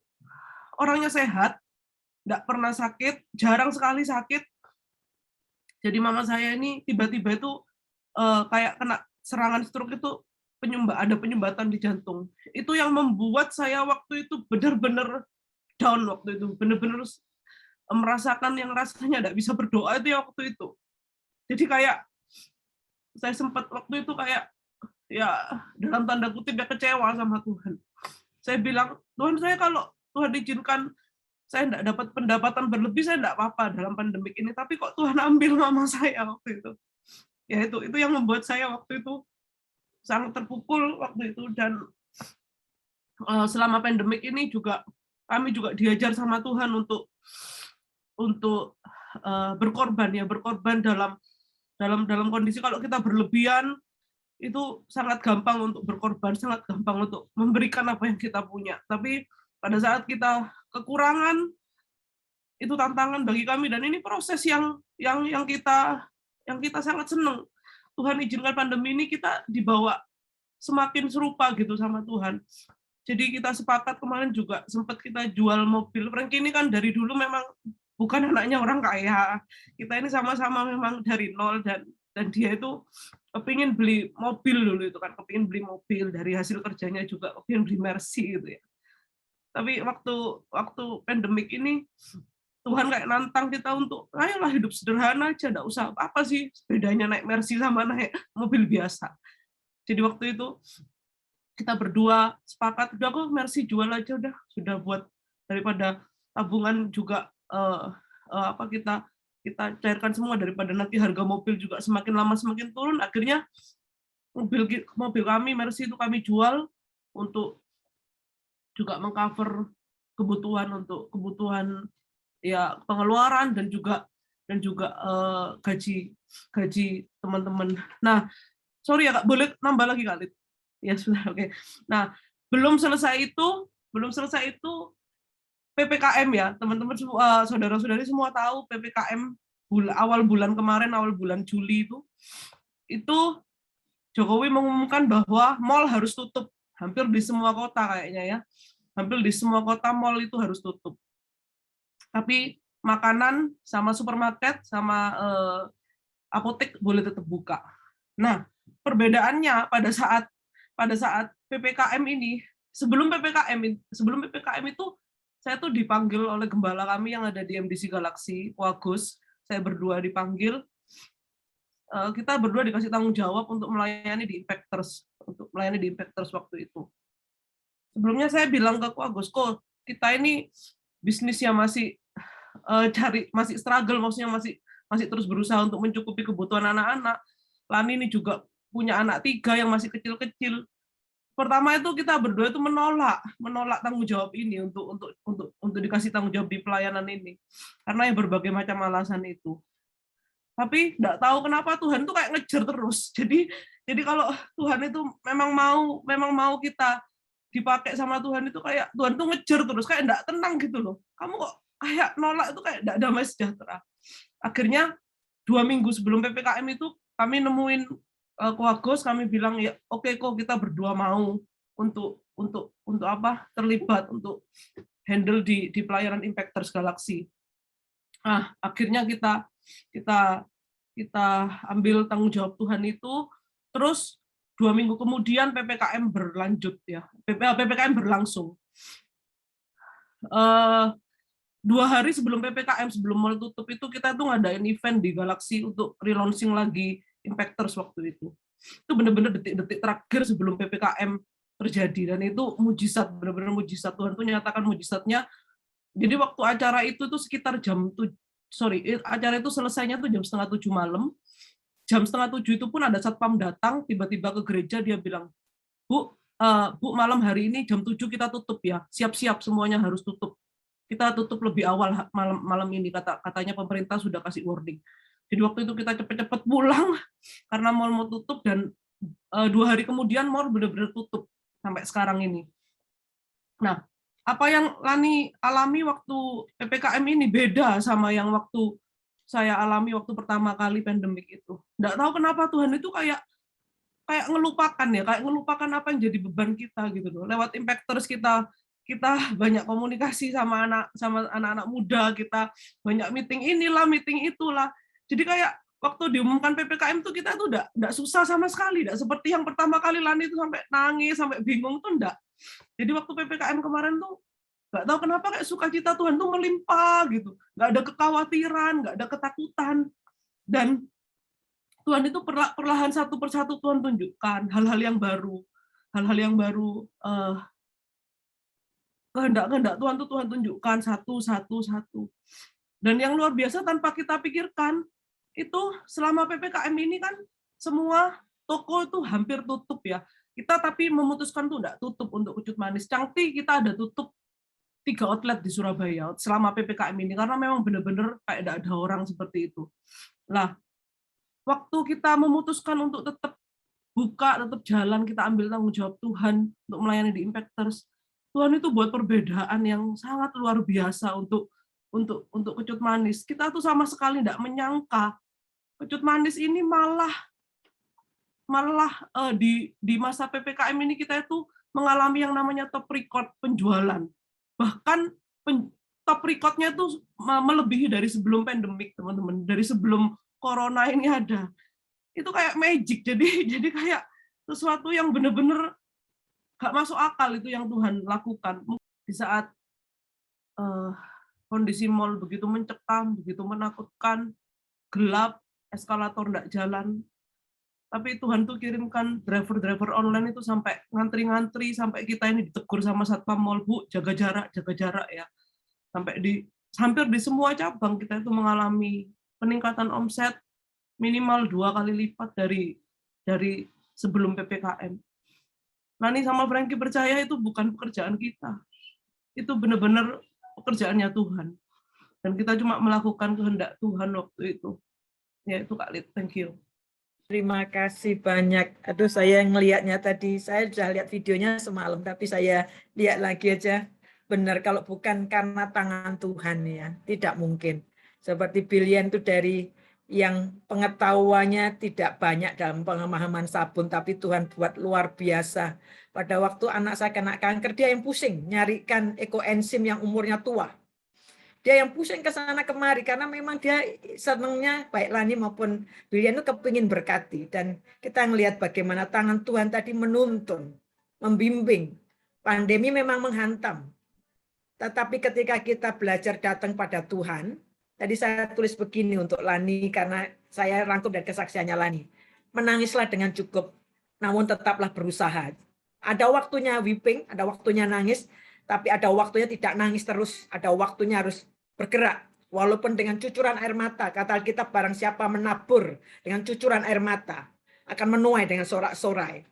orangnya sehat, nggak pernah sakit, jarang sekali sakit. Jadi mama saya ini tiba-tiba itu kayak kena serangan stroke itu, ada penyumbatan di jantung. Itu yang membuat saya waktu itu benar-benar down waktu itu, benar-benar merasakan yang rasanya nggak bisa berdoa itu ya waktu itu. Jadi kayak saya sempat waktu itu kayak ya dalam tanda kutip ya kecewa sama Tuhan. Saya bilang, Tuhan saya kalau Tuhan izinkan saya enggak dapat pendapatan berlebih, saya enggak apa-apa dalam pandemik ini, tapi kok Tuhan ambil mama saya waktu itu. Ya itu yang membuat saya waktu itu sangat terpukul waktu itu. Dan selama pandemik ini juga kami juga diajar sama Tuhan untuk berkorban dalam kondisi kalau kita berlebihan itu sangat gampang untuk berkorban, sangat gampang untuk memberikan apa yang kita punya. Tapi pada saat kita kekurangan, itu tantangan bagi kami, dan ini proses yang kita sangat senang. Tuhan izinkan pandemi ini kita dibawa semakin serupa gitu sama Tuhan. Jadi kita sepakat kemarin juga sempat kita jual mobil. Frank ini kan dari dulu memang bukan anaknya orang kaya. Kita ini sama-sama memang dari nol, dan dia itu kepingin beli mobil dulu itu kan, kepingin beli mobil dari hasil kerjanya juga kepingin beli Mercy gitu ya. Tapi waktu pandemik ini Tuhan kayak nantang kita untuk ayolah hidup sederhana aja, enggak usah apa sih bedanya naik Mercy sama naik mobil biasa. Jadi waktu itu kita berdua sepakat, udah kok Mercy jual aja udah, sudah buat daripada tabungan juga kita cairkan semua, daripada nanti harga mobil juga semakin lama semakin turun. Akhirnya mobil kami Mercy itu kami jual untuk juga mengcover kebutuhan ya pengeluaran dan juga gaji teman-teman. Nah, sorry ya Kak, boleh nambah lagi Kak Lid? Ya sudah, oke. Nah, belum selesai itu PPKM ya, teman-teman semua, saudara-saudari semua tahu PPKM awal bulan kemarin, awal bulan Juli itu Jokowi mengumumkan bahwa mall harus tutup hampir di semua kota kayaknya ya. Hampir di semua kota mall itu harus tutup. Tapi makanan sama supermarket sama apotek boleh tetap buka. Nah, perbedaannya pada saat PPKM ini, sebelum PPKM itu saya tuh dipanggil oleh gembala kami yang ada di MDC Galaxy, Agus. Saya berdua dipanggil. Kita berdua dikasih tanggung jawab untuk melayani di Impactors, waktu itu. Sebelumnya saya bilang ke Agus, kok kita ini bisnisnya masih masih struggle, maksudnya masih terus berusaha untuk mencukupi kebutuhan anak-anak. Lani ini juga punya anak 3 yang masih kecil-kecil. Pertama itu kita berdua itu menolak tanggung jawab ini untuk dikasih tanggung jawab di pelayanan ini, karena yang berbagai macam alasan itu. Tapi nggak tahu kenapa Tuhan tuh kayak ngejar terus. Jadi kalau Tuhan itu memang mau kita dipakai sama Tuhan, itu kayak Tuhan tuh ngejar terus, kayak nggak tenang gitu loh. Kamu kok kayak nolak itu kayak nggak damai sejahtera. Akhirnya 2 minggu sebelum PPKM itu kami nemuin Agus, kami bilang ya oke kok kita berdua mau untuk terlibat untuk handle di pelayanan Impactors Galaxy. Akhirnya kita ambil tanggung jawab Tuhan itu. Terus 2 minggu kemudian PPKM berlanjut ya, PPKM berlangsung. 2 hari sebelum PPKM, sebelum mall tutup itu kita tuh ngadain event di Galaxy untuk relaunching lagi Impactors waktu itu. Itu benar-benar detik-detik terakhir sebelum PPKM terjadi, dan itu mujizat, benar-benar mujizat. Tuhan tuh nyatakan mujizatnya. Jadi waktu acara itu tuh sekitar acara itu selesainya tuh jam 6:30 malam. Jam 6:30 itu pun ada satpam datang tiba-tiba ke gereja, dia bilang, Bu, malam hari ini jam 7 kita tutup ya, siap-siap semuanya harus tutup. Kita tutup lebih awal malam ini, katanya pemerintah sudah kasih warning. Jadi waktu itu kita cepet-cepet pulang karena mall mau tutup, dan 2 hari kemudian mall benar-benar tutup sampai sekarang ini. Nah, apa yang Lani alami waktu PPKM ini beda sama yang waktu saya alami waktu pertama kali pandemik itu. Nggak tahu kenapa Tuhan itu kayak ngelupakan apa yang jadi beban kita gitu loh. Lewat Impactors kita banyak komunikasi sama anak-anak muda, kita banyak meeting inilah, meeting itulah. Jadi kayak waktu diumumkan PPKM tuh kita tuh enggak susah sama sekali, enggak seperti yang pertama kali Lani itu sampai nangis, sampai bingung tuh enggak. Jadi waktu PPKM kemarin tuh enggak tahu kenapa kayak sukacita Tuhan tuh melimpah gitu. Enggak ada kekhawatiran, enggak ada ketakutan. Dan Tuhan itu perlahan satu persatu Tuhan tunjukkan hal-hal yang baru. Kehendak Tuhan tuh Tuhan tunjukkan satu. Dan yang luar biasa tanpa kita pikirkan, itu selama PPKM ini kan semua toko itu hampir tutup ya. Kita tapi memutuskan tuh enggak tutup untuk Kecut Manis. Cangti kita ada tutup 3 outlet di Surabaya selama PPKM ini karena memang benar-benar kayak enggak ada orang seperti itu. Lah, waktu kita memutuskan untuk tetap buka, tetap jalan, kita ambil tanggung jawab Tuhan untuk melayani di Impactors. Tuhan itu buat perbedaan yang sangat luar biasa untuk Kecut Manis. Kita tuh sama sekali enggak menyangka Kecut Manis ini malah di masa PPKM ini kita itu mengalami yang namanya top record penjualan. Bahkan top recordnya itu melebihi dari sebelum pandemik, teman-teman. Dari sebelum corona ini ada. Itu kayak magic. Jadi kayak sesuatu yang benar-benar gak masuk akal itu yang Tuhan lakukan. Di saat kondisi mall begitu mencekam, begitu menakutkan, gelap, eskalator enggak jalan. Tapi Tuhan tuh kirimkan driver-driver online itu sampai ngantri-ngantri, sampai kita ini ditegur sama Satpam Mall, Bu, jaga jarak ya. Sampai hampir di semua cabang kita itu mengalami peningkatan omset minimal 2 kali lipat dari sebelum PPKM. Lani sama Frankie percaya itu bukan pekerjaan kita. Itu benar-benar pekerjaannya Tuhan. Dan kita cuma melakukan kehendak Tuhan waktu itu. Ya itu Kak Lid, thank you. Terima kasih banyak. Aduh, saya ngelihatnya tadi, saya sudah lihat videonya semalam, tapi saya lihat lagi aja. Benar, kalau bukan karena tangan Tuhan ya, tidak mungkin. Seperti Billian itu dari yang pengetahuannya tidak banyak dalam pemahaman sabun, tapi Tuhan buat luar biasa. Pada waktu anak saya kena kanker, dia yang pusing nyarikan ekoenzim yang umurnya tua. Dia yang pusing ke sana kemari karena memang dia senangnya baik Lani maupun Billian itu kepingin berkati. Dan kita melihat bagaimana tangan Tuhan tadi menuntun, membimbing. Pandemi memang menghantam. Tetapi ketika kita belajar datang pada Tuhan, tadi saya tulis begini untuk Lani karena saya rangkum dari kesaksiannya Lani. Menangislah dengan cukup, namun tetaplah berusaha. Ada waktunya weeping, ada waktunya nangis, tapi ada waktunya tidak nangis terus, ada waktunya harus bergerak. Walaupun dengan cucuran air mata, kata Alkitab barang siapa menabur dengan cucuran air mata, akan menuai dengan sorak-sorai.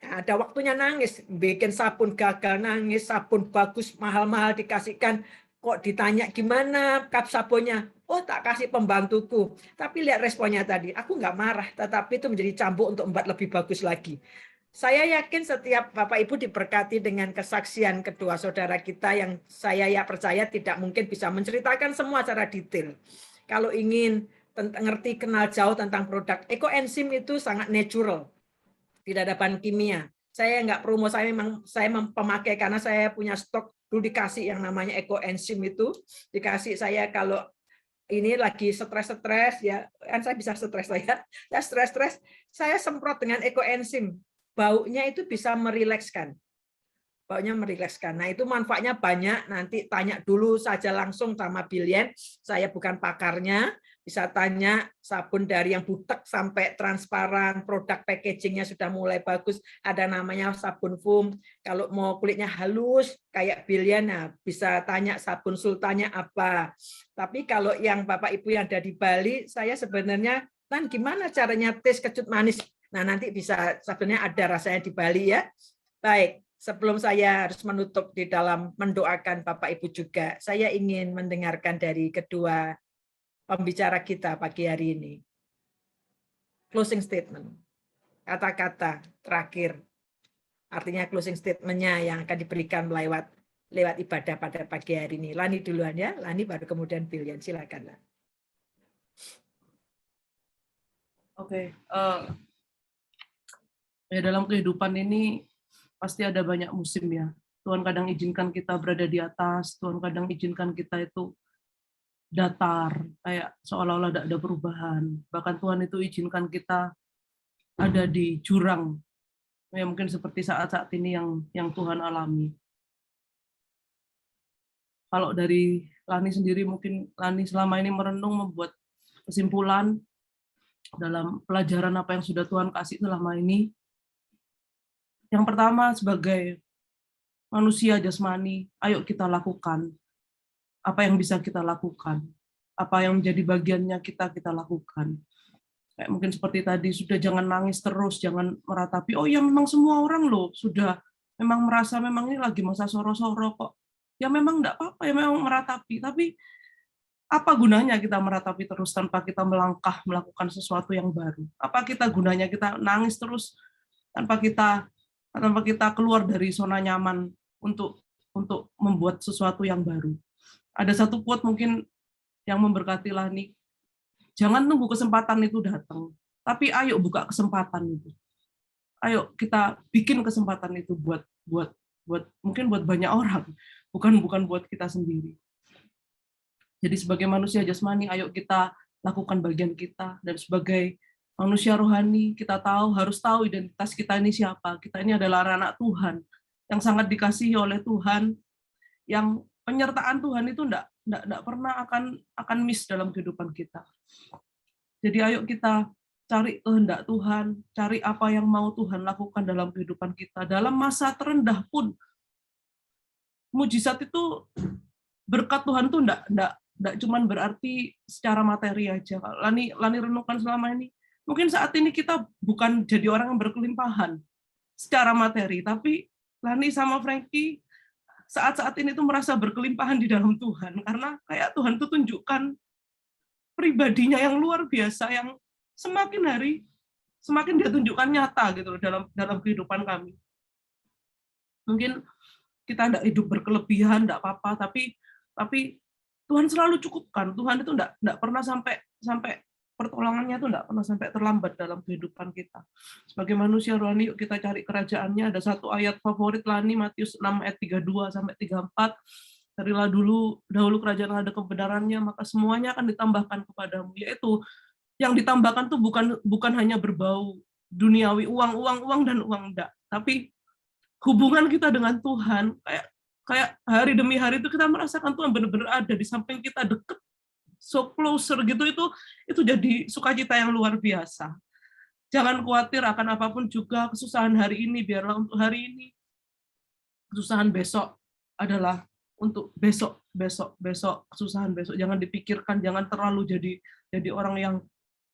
Nah, ada waktunya nangis, bikin sabun gagal nangis, sabun bagus mahal-mahal dikasihkan, kok ditanya gimana kap sabunnya, oh tak kasih pembantuku. Tapi lihat responnya tadi, aku nggak marah, tetapi itu menjadi cambuk untuk membuat lebih bagus lagi. Saya yakin setiap Bapak Ibu diberkati dengan kesaksian kedua saudara kita yang saya percaya tidak mungkin bisa menceritakan semua secara detail. Kalau ingin ngerti kenal jauh tentang produk ekoenzim itu sangat natural. Tidak ada bahan kimia. Saya nggak promo, saya pemakai karena saya punya stok dulu dikasih yang namanya ekoenzim itu, dikasih saya kalau ini lagi stres ya, kan saya bisa stres saya stres, saya semprot dengan ekoenzim, baunya itu bisa merilekskan. Nah itu manfaatnya banyak, nanti tanya dulu saja langsung sama Billian, saya bukan pakarnya, bisa tanya sabun dari yang butek sampai transparan, produk packagingnya sudah mulai bagus, ada namanya sabun foam, kalau mau kulitnya halus kayak Billian, nah, bisa tanya sabun sultannya apa. Tapi kalau yang Bapak Ibu yang ada di Bali, saya sebenarnya, kan gimana caranya tes Kecut Manis? Nah nanti bisa sebenarnya ada rasanya di Bali ya. Baik. Sebelum saya harus menutup di dalam mendoakan Bapak Ibu juga, saya ingin mendengarkan dari kedua pembicara kita pagi hari ini. Closing statement, kata-kata terakhir, artinya closing statement-nya yang akan diberikan lewat ibadah pada pagi hari ini. Lani duluan ya, Lani baru kemudian Billian, silakan. Oke, ya dalam kehidupan ini pasti ada banyak musim ya. Tuhan kadang izinkan kita berada di atas, Tuhan kadang izinkan kita itu datar, kayak seolah-olah tidak ada perubahan. Bahkan Tuhan itu izinkan kita ada di jurang. Ya mungkin seperti saat-saat ini yang Tuhan alami. Kalau dari Lani sendiri, mungkin Lani selama ini merenung membuat kesimpulan dalam pelajaran apa yang sudah Tuhan kasih selama ini. Yang pertama, sebagai manusia jasmani, ayo kita lakukan apa yang bisa kita lakukan, apa yang menjadi bagiannya kita lakukan. Kayak mungkin seperti tadi, sudah jangan nangis terus, jangan meratapi, oh ya memang semua orang loh sudah memang merasa memang ini lagi masa soro-soro kok. Ya memang enggak apa-apa, ya memang meratapi. Tapi apa gunanya kita meratapi terus tanpa kita melangkah melakukan sesuatu yang baru? Apa kita gunanya kita nangis terus tanpa kita keluar dari zona nyaman untuk membuat sesuatu yang baru? Ada satu quote mungkin yang memberkati Lani. Jangan tunggu kesempatan itu datang, tapi ayo buka kesempatan itu. Ayo kita bikin kesempatan itu buat mungkin buat banyak orang, bukan buat kita sendiri. Jadi sebagai manusia jasmani, ayo kita lakukan bagian kita, dan sebagai manusia rohani kita harus tahu identitas kita ini siapa. Kita ini adalah anak Tuhan yang sangat dikasihi oleh Tuhan, yang penyertaan Tuhan itu enggak pernah akan miss dalam kehidupan kita. Jadi ayo kita cari kehendak Tuhan, cari apa yang mau Tuhan lakukan dalam kehidupan kita. Dalam masa terendah pun, mujizat itu, berkat Tuhan itu enggak cuma berarti secara materi aja. Lani renungkan selama ini, mungkin saat ini kita bukan jadi orang yang berkelimpahan secara materi, tapi Lani sama Frankie saat-saat ini tuh merasa berkelimpahan di dalam Tuhan, karena kayak Tuhan tuh tunjukkan pribadinya yang luar biasa, yang semakin hari semakin dia tunjukkan nyata gitu loh dalam kehidupan kami. Mungkin kita tidak hidup berkelebihan, tidak apa-apa, tapi Tuhan selalu cukupkan. Tuhan itu tidak pernah sampai pertolongannya itu tidak pernah sampai terlambat dalam kehidupan kita. Sebagai manusia rohani, yuk kita cari kerajaannya. Ada satu ayat favorit Lani, Matius 6 ayat 32 sampai 34. Carilah dahulu kerajaan Allah dan kebenarannya, maka semuanya akan ditambahkan kepadamu. Yaitu yang ditambahkan tuh bukan hanya berbau duniawi, uang dan uang enggak, tapi hubungan kita dengan Tuhan, kayak hari demi hari itu kita merasakan Tuhan benar-benar ada di samping kita, deket, so closer gitu. Itu jadi sukacita yang luar biasa. Jangan khawatir akan apapun juga, kesusahan hari ini biarlah untuk hari ini, kesusahan besok adalah untuk besok, kesusahan besok jangan dipikirkan, jangan terlalu jadi orang yang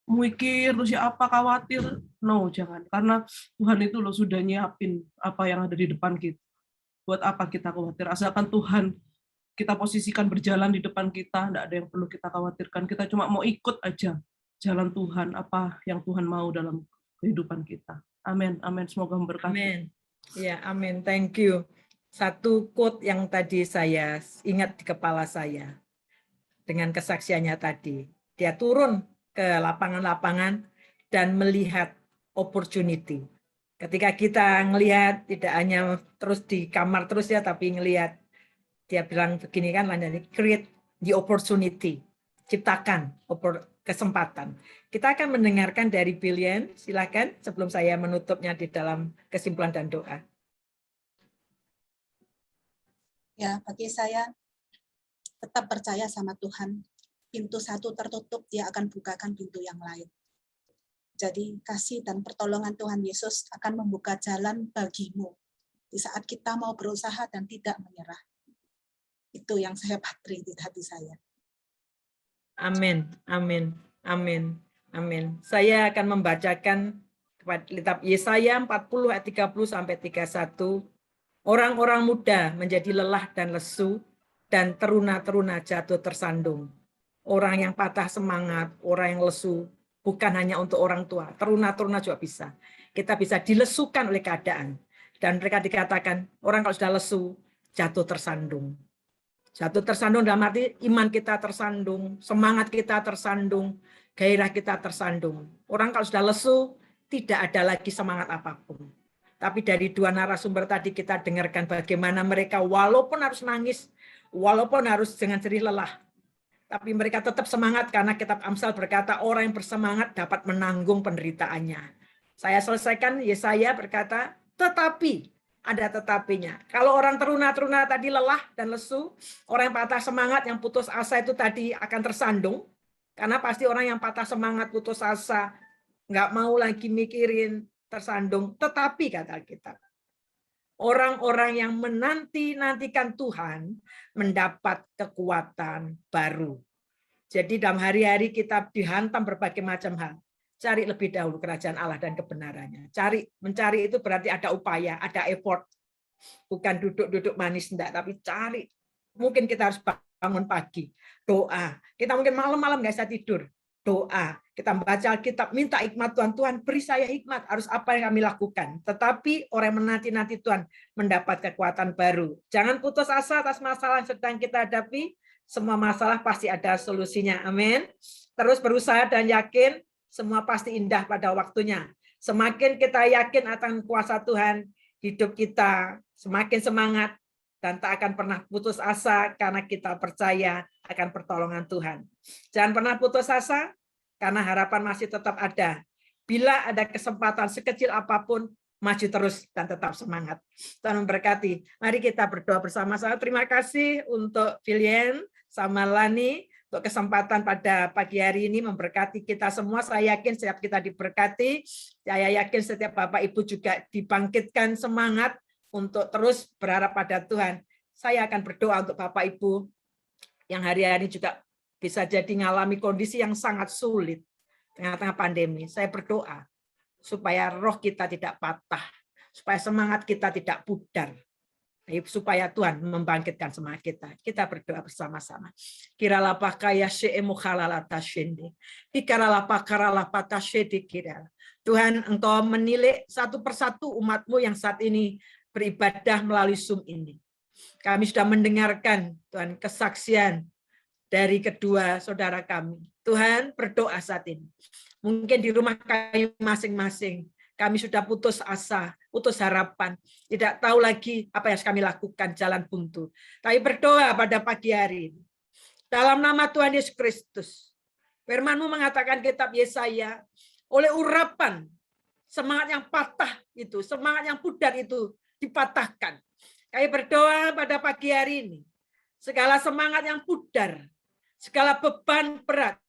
mikir terus ya apa, khawatir. No, jangan, karena Tuhan itu loh sudah nyiapin apa yang ada di depan kita. Buat apa kita khawatir? Asalkan Tuhan kita posisikan berjalan di depan kita, tidak ada yang perlu kita khawatirkan. Kita cuma mau ikut aja jalan Tuhan, apa yang Tuhan mau dalam kehidupan kita. Amin, amin. Semoga memberkati. Amin. Ya, amin. Thank you. Satu quote yang tadi saya ingat di kepala saya dengan kesaksiannya tadi. Dia turun ke lapangan-lapangan dan melihat opportunity. Ketika kita ngelihat, tidak hanya terus di kamar terus ya, tapi ngelihat, dia bilang begini kan, create the opportunity, ciptakan kesempatan. Kita akan mendengarkan dari Billian, silakan sebelum saya menutupnya di dalam kesimpulan dan doa. Ya, bagi saya tetap percaya sama Tuhan. Pintu satu tertutup, dia akan bukakan pintu yang lain. Jadi kasih dan pertolongan Tuhan Yesus akan membuka jalan bagimu di saat kita mau berusaha dan tidak menyerah. Itu yang saya patri di hati saya. Amin, amin, amin, amin. Saya akan membacakan kitab Yesaya 40 ayat 30 sampai 31. Orang-orang muda menjadi lelah dan lesu, dan teruna-teruna jatuh tersandung. Orang yang patah semangat, orang yang lesu, bukan hanya untuk orang tua, teruna-teruna juga bisa. Kita bisa dilesukan oleh keadaan. Dan mereka dikatakan, orang kalau sudah lesu, jatuh tersandung. Jatuh tersandung dalam arti iman kita tersandung, semangat kita tersandung, gairah kita tersandung. Orang kalau sudah lesu, tidak ada lagi semangat apapun. Tapi dari dua narasumber tadi kita dengarkan bagaimana mereka walaupun harus nangis, walaupun harus dengan jerih lelah, tapi mereka tetap semangat karena kitab Amsal berkata orang yang bersemangat dapat menanggung penderitaannya. Saya selesaikan, Yesaya berkata, tetapi, ada tetapinya. Kalau orang teruna-teruna tadi lelah dan lesu, orang yang patah semangat, yang putus asa itu tadi akan tersandung, karena pasti orang yang patah semangat, putus asa, nggak mau lagi mikirin, tersandung. Tetapi kata Alkitab, orang-orang yang menanti-nantikan Tuhan mendapat kekuatan baru. Jadi dalam hari-hari kita dihantam berbagai macam hal. Cari lebih dahulu kerajaan Allah dan kebenarannya. Mencari itu berarti ada upaya, ada effort. Bukan duduk-duduk manis, enggak, tapi cari. Mungkin kita harus bangun pagi, doa. Kita mungkin malam-malam nggak bisa tidur, doa. Kita membaca Alkitab, minta hikmat Tuhan. Tuhan, beri saya hikmat, harus apa yang kami lakukan. Tetapi orang yang menanti-nanti Tuhan mendapat kekuatan baru. Jangan putus asa atas masalah yang sedang kita hadapi. Semua masalah pasti ada solusinya. Amin. Terus berusaha dan yakin, semua pasti indah pada waktunya. Semakin kita yakin akan kuasa Tuhan, hidup kita semakin semangat dan tak akan pernah putus asa karena kita percaya akan pertolongan Tuhan. Jangan pernah putus asa karena harapan masih tetap ada. Bila ada kesempatan sekecil apapun, maju terus dan tetap semangat. Tuhan memberkati. Mari kita berdoa bersama-sama. Terima kasih untuk Vilien sama Lani untuk kesempatan pada pagi hari ini memberkati kita semua. Saya yakin setiap kita diberkati. Saya yakin setiap Bapak Ibu juga dibangkitkan semangat untuk terus berharap pada Tuhan. Saya akan berdoa untuk Bapak Ibu yang hari-hari juga bisa jadi mengalami kondisi yang sangat sulit tengah-tengah pandemi. Saya berdoa supaya roh kita tidak patah, supaya semangat kita tidak pudar, supaya Tuhan membangkitkan semangat kita. Kita berdoa bersama-sama. Kiralah pakaya she'emu halalata shende. Ikaralah pakaralah patah shede kira. Tuhan, Engkau menilai satu persatu umat-Mu yang saat ini beribadah melalui Zoom ini. Kami sudah mendengarkan, Tuhan, kesaksian dari kedua saudara kami. Tuhan, berdoa saat ini. Mungkin di rumah kami masing-masing, kami sudah putus asa, putus harapan, tidak tahu lagi apa yang harus kami lakukan, jalan buntu. Tapi berdoa pada pagi hari ini. Dalam nama Tuhan Yesus Kristus, firman-Mu mengatakan kitab Yesaya, oleh urapan, semangat yang patah itu, semangat yang pudar itu dipatahkan. Kami berdoa pada pagi hari ini, segala semangat yang pudar, segala beban berat,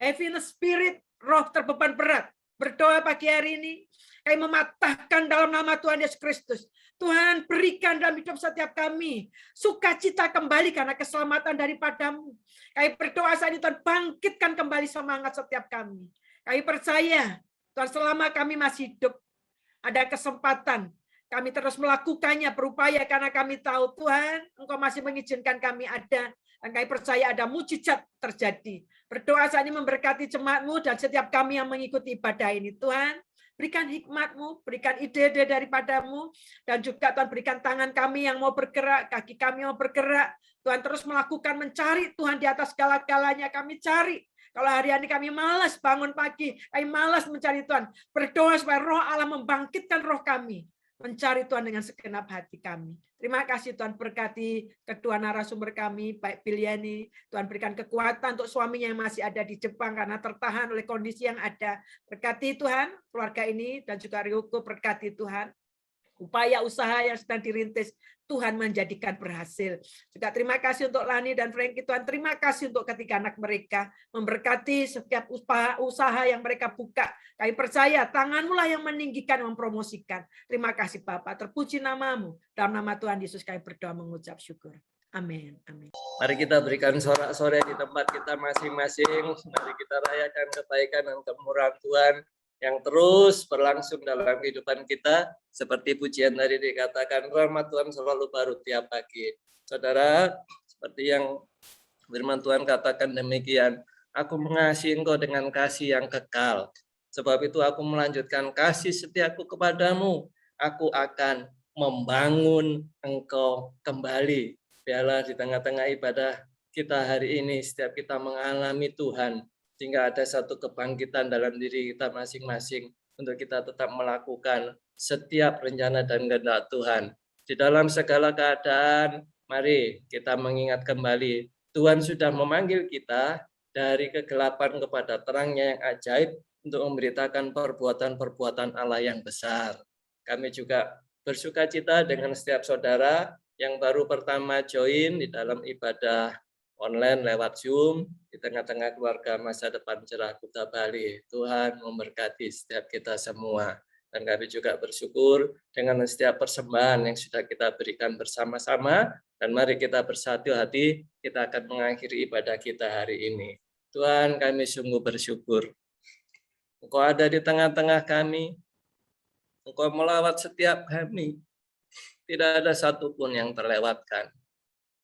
heaviness spirit, roh terbeban berat, berdoa pagi hari ini, kami mematahkan dalam nama Tuhan Yesus Kristus. Tuhan, berikan dalam hidup setiap kami sukacita kembali karena keselamatan daripada-Mu. Kami berdoa saat ini, Tuhan, bangkitkan kembali semangat setiap kami. Kami percaya, Tuhan, selama kami masih hidup, ada kesempatan kami terus melakukannya, berupaya karena kami tahu, Tuhan, Engkau masih mengizinkan kami ada, dan kami percaya ada mujizat terjadi. Berdoa saat ini memberkati jemaat-Mu dan setiap kami yang mengikuti ibadah ini. Tuhan, berikan hikmat-Mu, berikan ide-ide daripada-Mu, dan juga Tuhan berikan tangan kami yang mau bergerak, kaki kami yang mau bergerak. Tuhan terus melakukan, mencari Tuhan di atas segala-galanya kami cari. Kalau hari ini kami malas bangun pagi, kami malas mencari Tuhan. Berdoa supaya roh Allah membangkitkan roh kami. Mencari Tuhan dengan segenap hati kami. Terima kasih Tuhan, berkati kedua narasumber kami, baik Biliani, Tuhan berikan kekuatan untuk suaminya yang masih ada di Jepang karena tertahan oleh kondisi yang ada. Berkati Tuhan, keluarga ini dan juga Ryuko, berkati Tuhan. Upaya usaha yang sedang dirintis, Tuhan menjadikan berhasil. Juga terima kasih untuk Lani dan Frankie, Tuhan. Terima kasih untuk ketiga anak mereka. Memberkati setiap usaha yang mereka buka. Kami percaya, tangan-Mu lah yang meninggikan, mempromosikan. Terima kasih Bapak. Terpuji nama-Mu. Dalam nama Tuhan Yesus kami berdoa mengucap syukur. Amin. Amin. Mari kita berikan sorak-sorai di tempat kita masing-masing. Mari kita rayakan kebaikan dan kemurahan Tuhan yang terus berlangsung dalam kehidupan kita. Seperti pujian tadi dikatakan, rahmat Tuhan selalu baru tiap pagi. Saudara, seperti yang firman Tuhan katakan demikian, aku mengasihi engkau dengan kasih yang kekal. Sebab itu aku melanjutkan kasih setiaku kepadamu. Aku akan membangun engkau kembali. Biarlah di tengah-tengah ibadah kita hari ini, setiap kita mengalami Tuhan, sehingga ada satu kebangkitan dalam diri kita masing-masing untuk kita tetap melakukan setiap rencana dan kehendak Tuhan. Di dalam segala keadaan, mari kita mengingat kembali, Tuhan sudah memanggil kita dari kegelapan kepada terangnya yang ajaib untuk memberitakan perbuatan-perbuatan Allah yang besar. Kami juga bersukacita dengan setiap saudara yang baru pertama join di dalam ibadah online lewat Zoom di tengah-tengah keluarga masa depan cerah Kuta Bali. Tuhan memberkati setiap kita semua. Dan kami juga bersyukur dengan setiap persembahan yang sudah kita berikan bersama-sama. Dan mari kita bersatu hati, kita akan mengakhiri ibadah kita hari ini. Tuhan, kami sungguh bersyukur. Engkau ada di tengah-tengah kami. Engkau melawat setiap kami. Tidak ada satupun yang terlewatkan.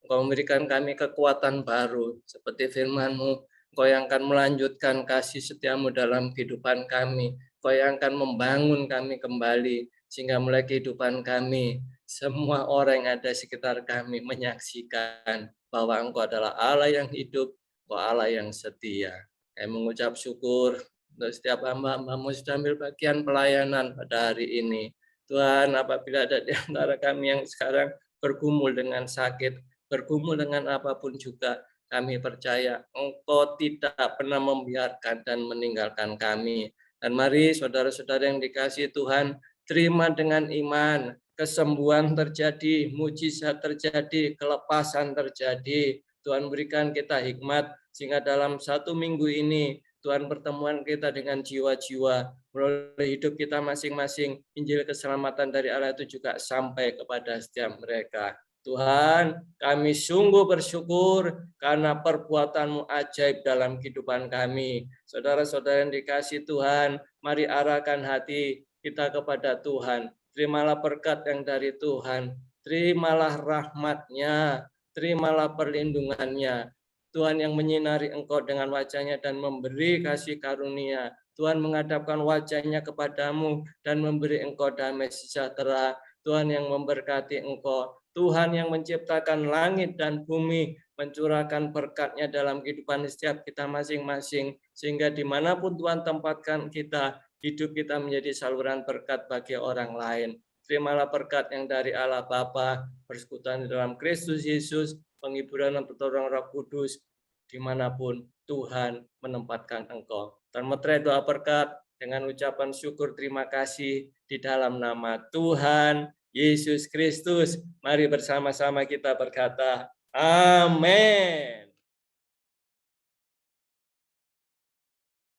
Engkau memberikan kami kekuatan baru. Seperti firman-Mu, Engkau yang akan melanjutkan kasih setiamu dalam kehidupan kami. Engkau yang akan membangun kami kembali. Sehingga mulai kehidupan kami, semua orang yang ada di sekitar kami menyaksikan bahwa Engkau adalah Allah yang hidup, Engkau Allah yang setia. Kami mengucap syukur untuk setiap hamba-hamba-Mu sudah ambil bagian pelayanan pada hari ini. Tuhan, apabila ada di antara kami yang sekarang bergumul dengan sakit, bergumul dengan apapun juga, kami percaya Engkau tidak pernah membiarkan dan meninggalkan kami. Dan mari saudara-saudara yang dikasihi Tuhan, terima dengan iman, kesembuhan terjadi, mujizat terjadi, kelepasan terjadi. Tuhan berikan kita hikmat, sehingga dalam 1 minggu ini, Tuhan pertemuan kita dengan jiwa-jiwa, melalui hidup kita masing-masing, Injil keselamatan dari Allah itu juga sampai kepada setiap mereka. Tuhan, kami sungguh bersyukur karena perbuatan-Mu ajaib dalam kehidupan kami. Saudara-saudara yang dikasihi Tuhan, mari arahkan hati kita kepada Tuhan. Terimalah berkat yang dari Tuhan. Terimalah rahmat-Nya. Terimalah perlindungan-Nya. Tuhan yang menyinari engkau dengan wajah-Nya dan memberi kasih karunia. Tuhan menghadapkan wajah-Nya kepadamu dan memberi engkau damai sejahtera. Tuhan yang memberkati engkau. Tuhan yang menciptakan langit dan bumi, mencurahkan berkat-Nya dalam kehidupan setiap kita masing-masing. Sehingga dimanapun Tuhan tempatkan kita, hidup kita menjadi saluran berkat bagi orang lain. Terimalah berkat yang dari Allah Bapa, persekutuan di dalam Kristus Yesus, penghiburan dan pertolongan Roh Kudus, dimanapun Tuhan menempatkan engkau. Dan meterai doa berkat dengan ucapan syukur terima kasih di dalam nama Tuhan Yesus Kristus. Mari bersama-sama kita berkata, amin.